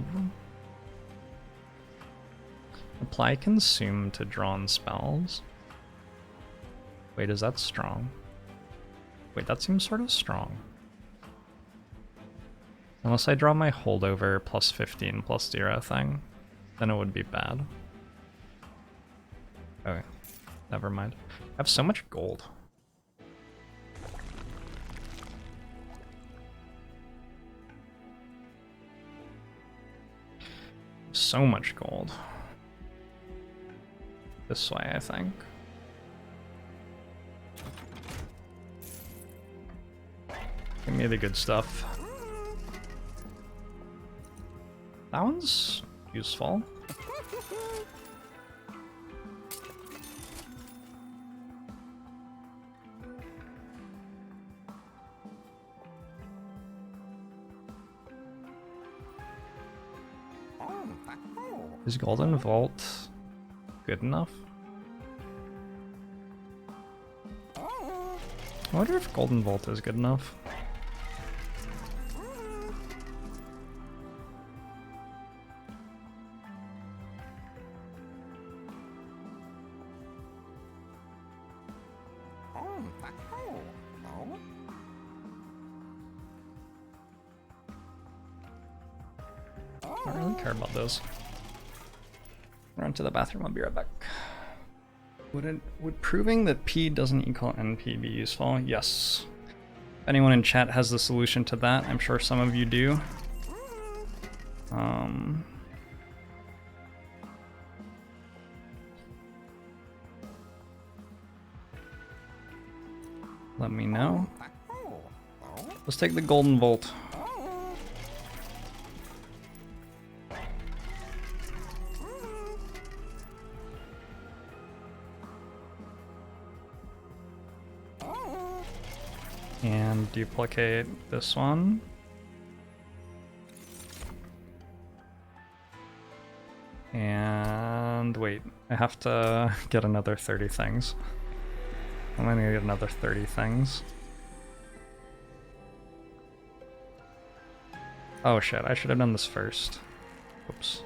Apply consume to drawn spells. Wait, is that strong? Wait, that seems sort of strong. Unless I draw my holdover plus 15 plus 0 thing, then it would be bad. Okay, never mind. I have so much gold. So much gold. This way, I think. Give me the good stuff. That one's useful. Is Golden Vault good enough? I wonder if Golden Vault is good enough. I don't really care about those. Run to the bathroom, I'll be right back. Would proving that P doesn't equal NP be useful? Yes. If anyone in chat has the solution to that, I'm sure some of you do. Let me know. Let's take the Golden Vault. And duplicate this one. And wait, I have to get another 30 things. I'm gonna get another 30 things. Oh shit, I should have done this first. Oops.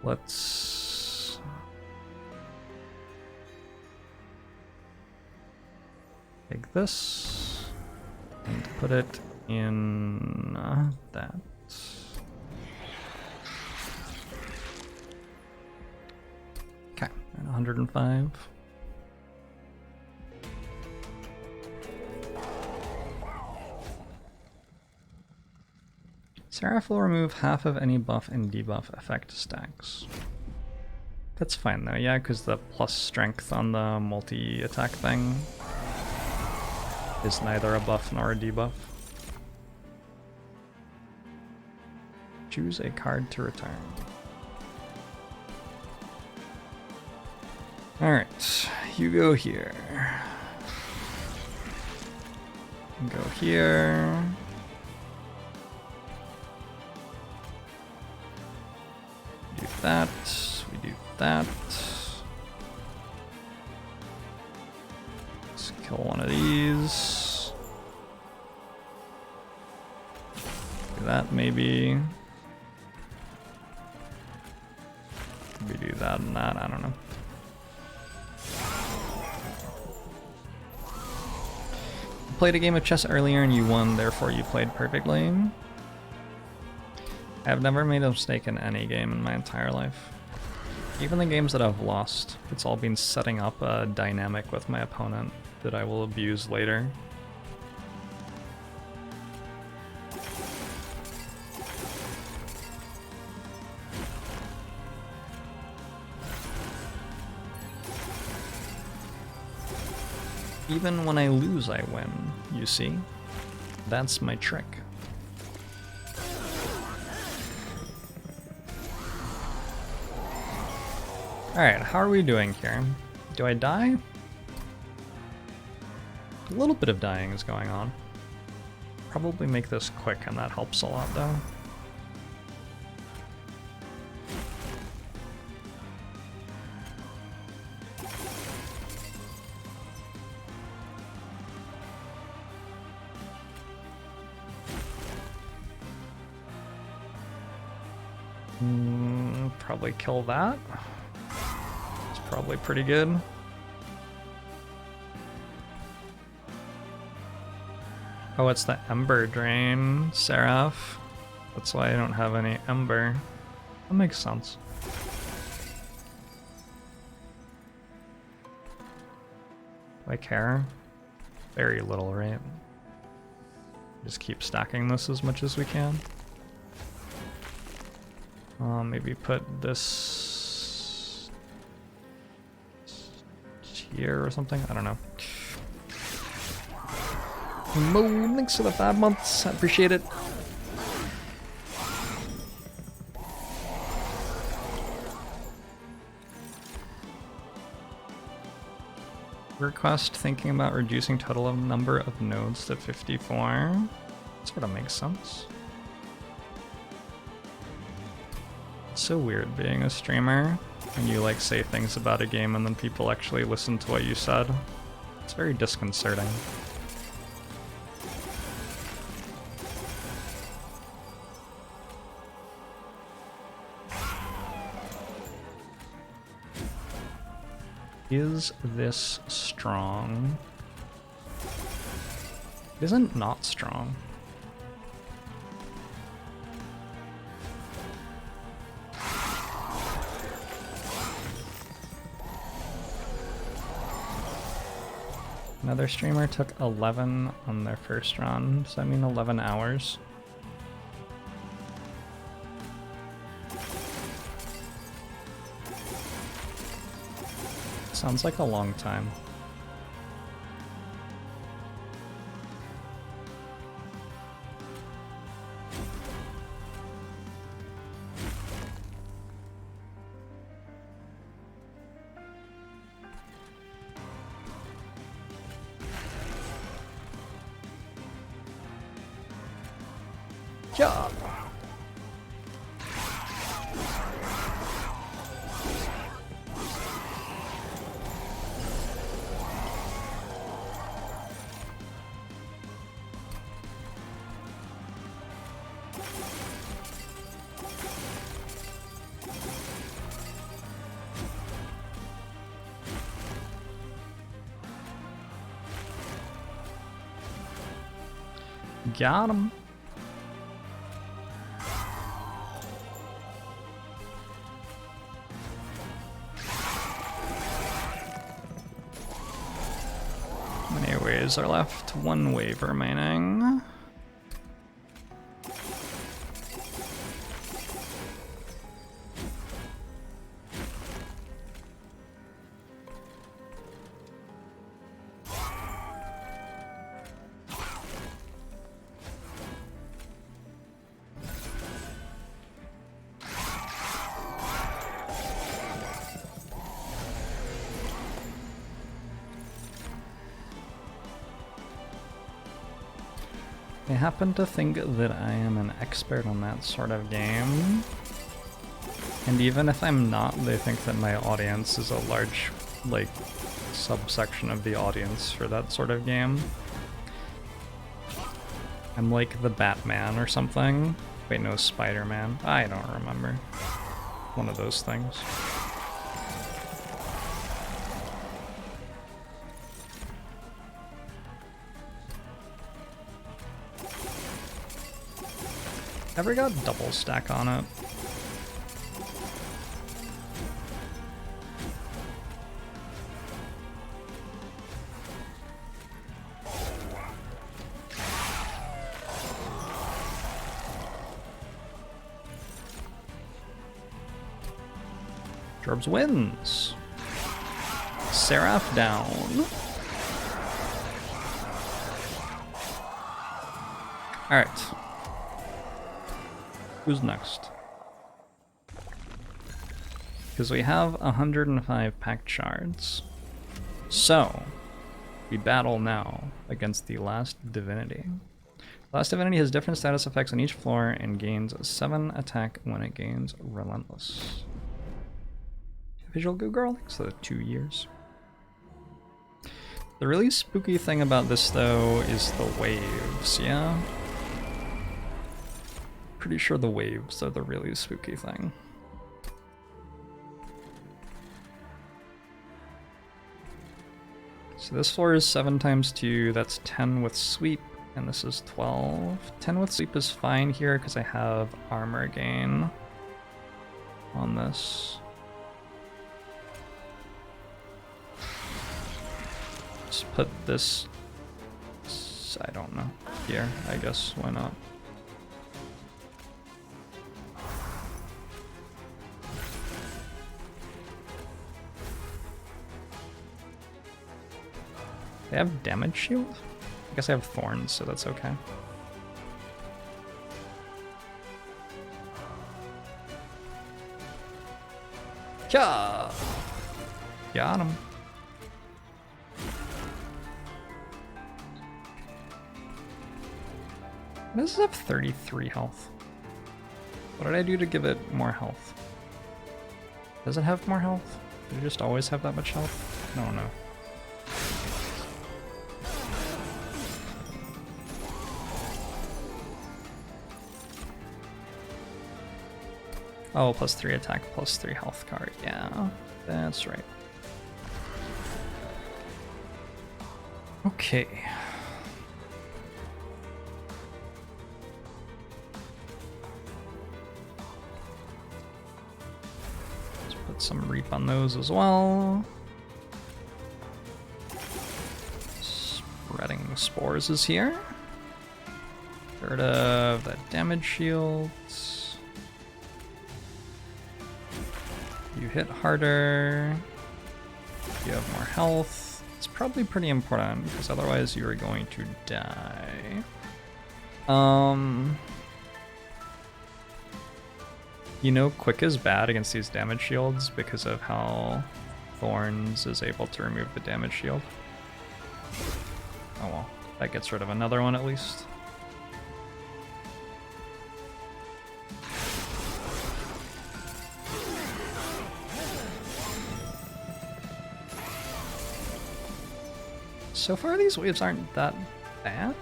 Let's take this and put it in that. Okay, 105. Seraph will remove half of any buff and debuff effect stacks. That's fine though, yeah, because the plus strength on the multi-attack thing is neither a buff nor a debuff. Choose a card to return. Alright, you go here. Go here. Do that. We do that. Let's kill one of these. Do that maybe. Maybe do that and that, I don't know. You played a game of chess earlier and you won, therefore you played perfectly. I've never made a mistake in any game in my entire life. Even the games that I've lost, it's all been setting up a dynamic with my opponent that I will abuse later. Even when I lose, I win, you see? That's my trick. Alright, how are we doing here? Do I die? A little bit of dying is going on. Probably make this quick and that helps a lot though. Probably kill that. Probably pretty good. Oh, it's the Ember Drain, Seraph. That's why I don't have any Ember. That makes sense. Do I care? Very little, right? Just keep stacking this as much as we can. Maybe put this here or something. I don't know. Mo, thanks for the 5 months. I appreciate it. Request thinking about reducing total number of nodes to 54. Sort of makes sense. It's so weird being a streamer and you like say things about a game and then people actually listen to what you said. It's very disconcerting. Is this strong? It isn't not strong. Another streamer took 11 on their first run. Does that mean 11 hours? Sounds like a long time. Job. Got him. How many waves are left? 1 wave remaining. I happen to think that I am an expert on that sort of game. And even if I'm not, they think that my audience is a large, like, subsection of the audience for that sort of game. I'm like the Batman or something. Wait, no, Spider-Man. I don't remember. One of those things. Ever got double stack on it? Jorbs wins. Seraph down. Alright. Who's next? Because we have 105 packed shards. So, we battle now against the Last Divinity. Last Divinity has different status effects on each floor and gains 7 attack when it gains Relentless. Visual Goo Girl, thanks for the 2 years. The really spooky thing about this, though, is the waves, yeah? Pretty sure the waves are the really spooky thing. So this floor is 7 times 2, that's 10 with sweep, and this is 12. 10 with sweep is fine here because I have armor gain on this. Just put this, I don't know. here, I guess. Why not? They have damage shield? I guess I have thorns, so that's okay. Yeah! Got him. Why does it have 33 health? What did I do to give it more health? Does it have more health? Did it just always have that much health? No, no. Oh, +3 attack, +3 health card. Yeah, that's right. Okay. Let's put some reap on those as well. Spreading spores is here. Get rid of that damage shield. You hit harder. You have more health. It's probably pretty important because otherwise you are going to die. You know, quick is bad against these damage shields because of how Thorns is able to remove the damage shield. Oh well, that gets rid of another one at least. So far, these waves aren't that bad.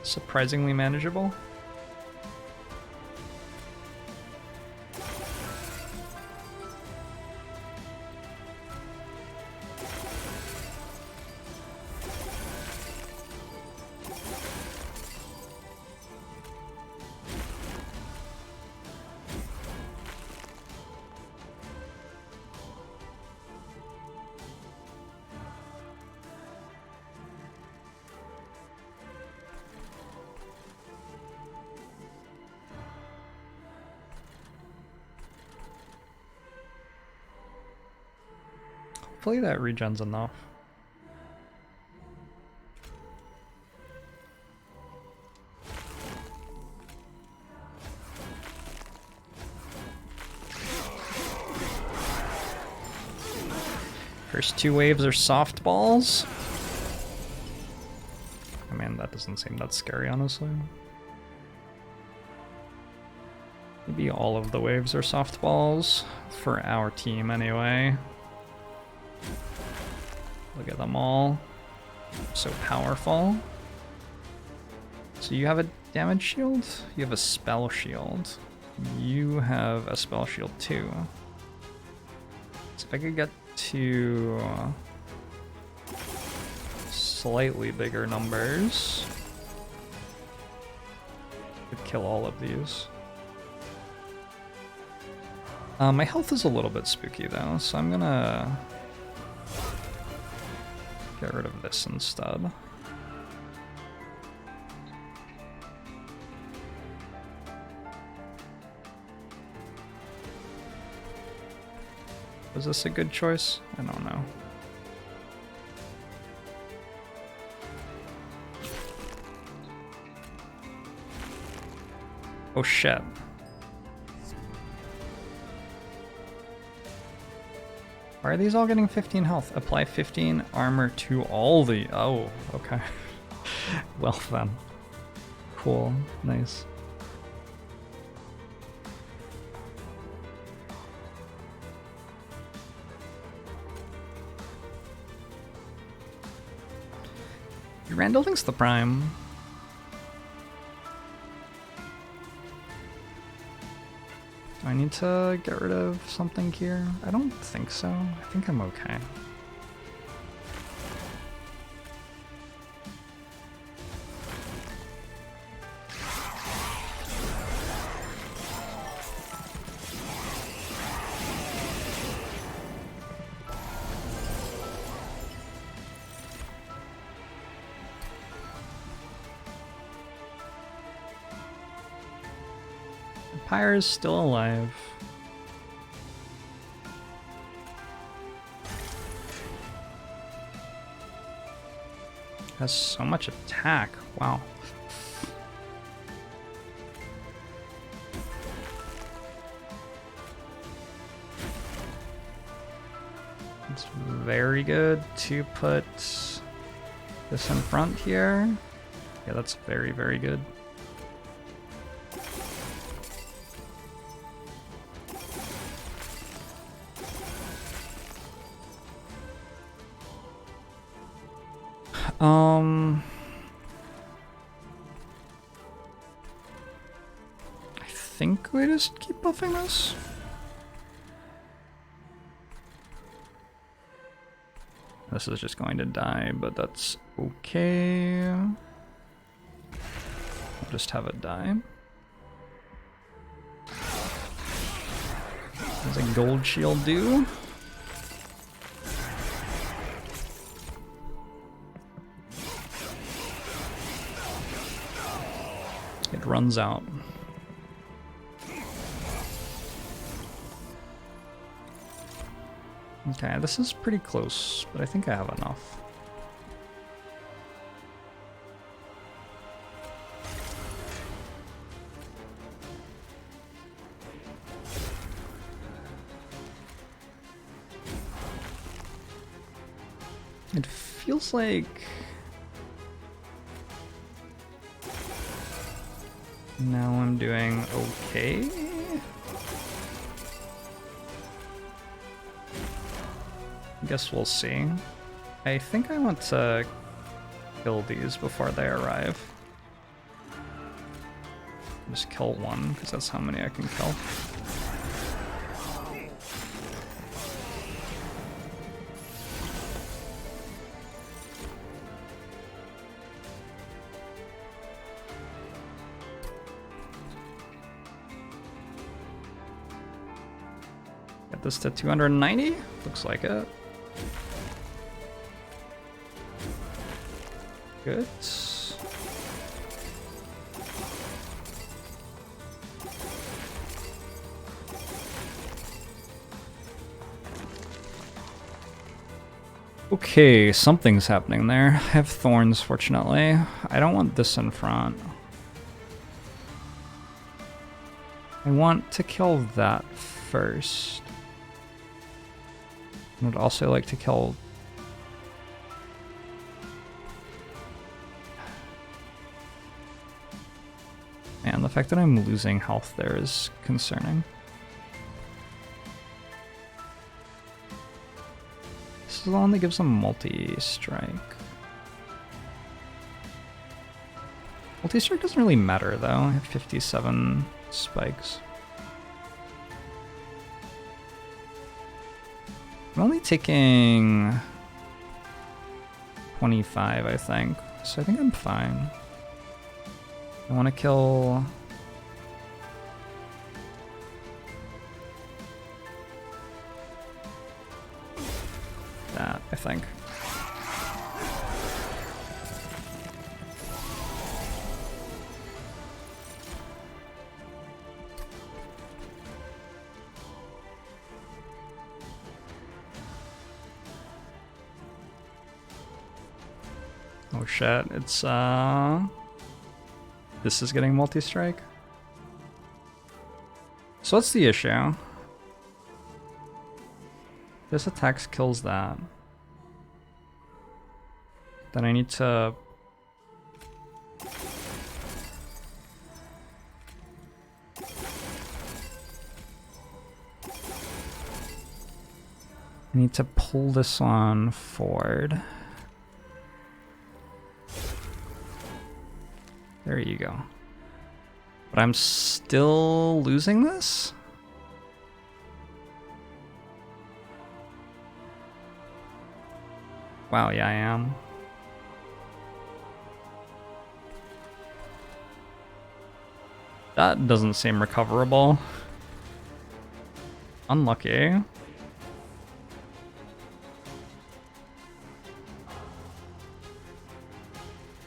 Surprisingly manageable. Hopefully that regen's enough. First two waves are softballs. I mean, that doesn't seem that scary, honestly. Maybe all of the waves are softballs, for our team anyway. Look at them all. So powerful. So you have a damage shield? You have a spell shield. You have a spell shield too. So if I could get to slightly bigger numbers, I could kill all of these. My health is a little bit spooky though, so I'm gonna get rid of this instead. Was this a good choice? I don't know. Oh shit. Why are these all getting 15 health? Apply 15 armor to all the... Oh, okay. Well then. Cool. Nice. Randall thinks the prime. Do I need to get rid of something here? I don't think so. I think I'm okay. Pyre's still alive. Has so much attack. Wow. It's very good to put this in front here. Yeah, that's very, very good. I think we just keep buffing this. This is just going to die, but that's okay. I'll just have it die. What does a gold shield do? It runs out. Okay, this is pretty close, but I think I have enough. It feels like now I'm doing okay. I guess we'll see. I think I want to kill these before they arrive. Just kill one, because that's how many I can kill. Get this to 290? Looks like it. Good. Okay, something's happening there. I have thorns, fortunately. I don't want this in front. I want to kill that first. I would also like to kill... Man, the fact that I'm losing health there is concerning. This is the one that gives them multi-strike. Multi-strike doesn't really matter though. I have 57 spikes. I'm only taking 25, I think. So I think I'm fine. I want to kill... that, I think. Oh shit, it's this is getting multi-strike. So what's the issue? This attacks kills that. Then I need to... I need to pull this one forward. There you go. But I'm still losing this? Wow, yeah, I am. That doesn't seem recoverable. Unlucky.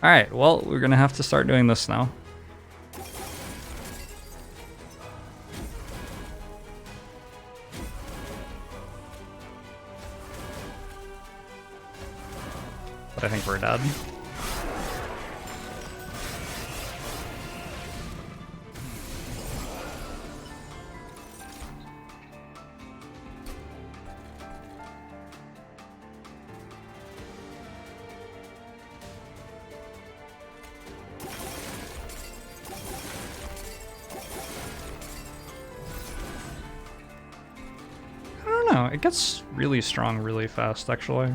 Alright, well, we're gonna have to start doing this now. But I think we're dead. I don't know, it gets really strong really fast, actually.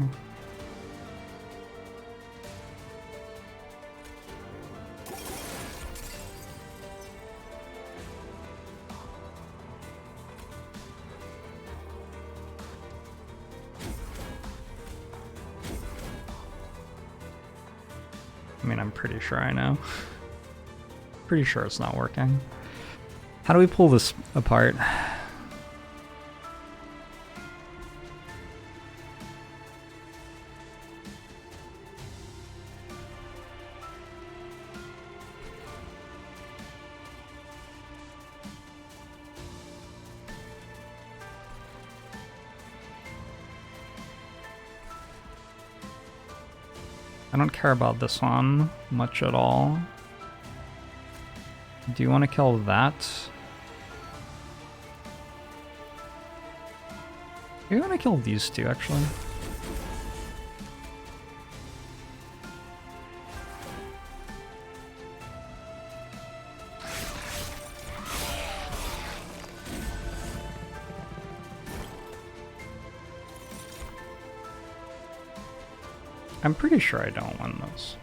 I mean, I'm pretty sure I know. Pretty sure it's not working. How do we pull this apart? I don't care about this one much at all. Do you want to kill that? Do you want to kill these two, actually? I'm pretty sure I don't win this.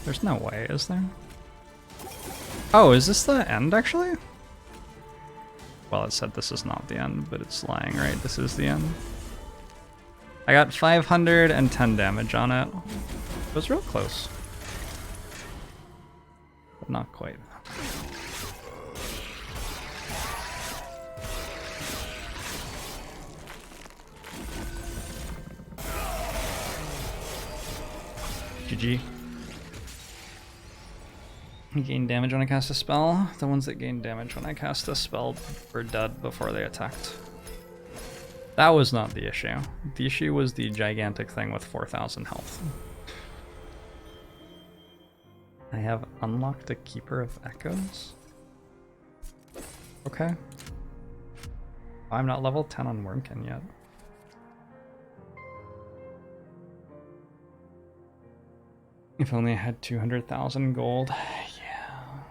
There's no way, is there? Oh, is this the end, actually? Well, it said this is not the end, but it's lying, right? This is the end. I got 510 damage on it. It was real close. But not quite. GG. You gain damage when I cast a spell. The ones that gain damage when I cast a spell were dead before they attacked. That was not the issue. The issue was the gigantic thing with 4,000 health. I have unlocked a Keeper of Echoes. Okay. I'm not level 10 on Wormkin yet. If only I had 200,000 gold. Yeah.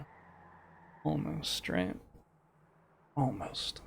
Almost, right? Almost.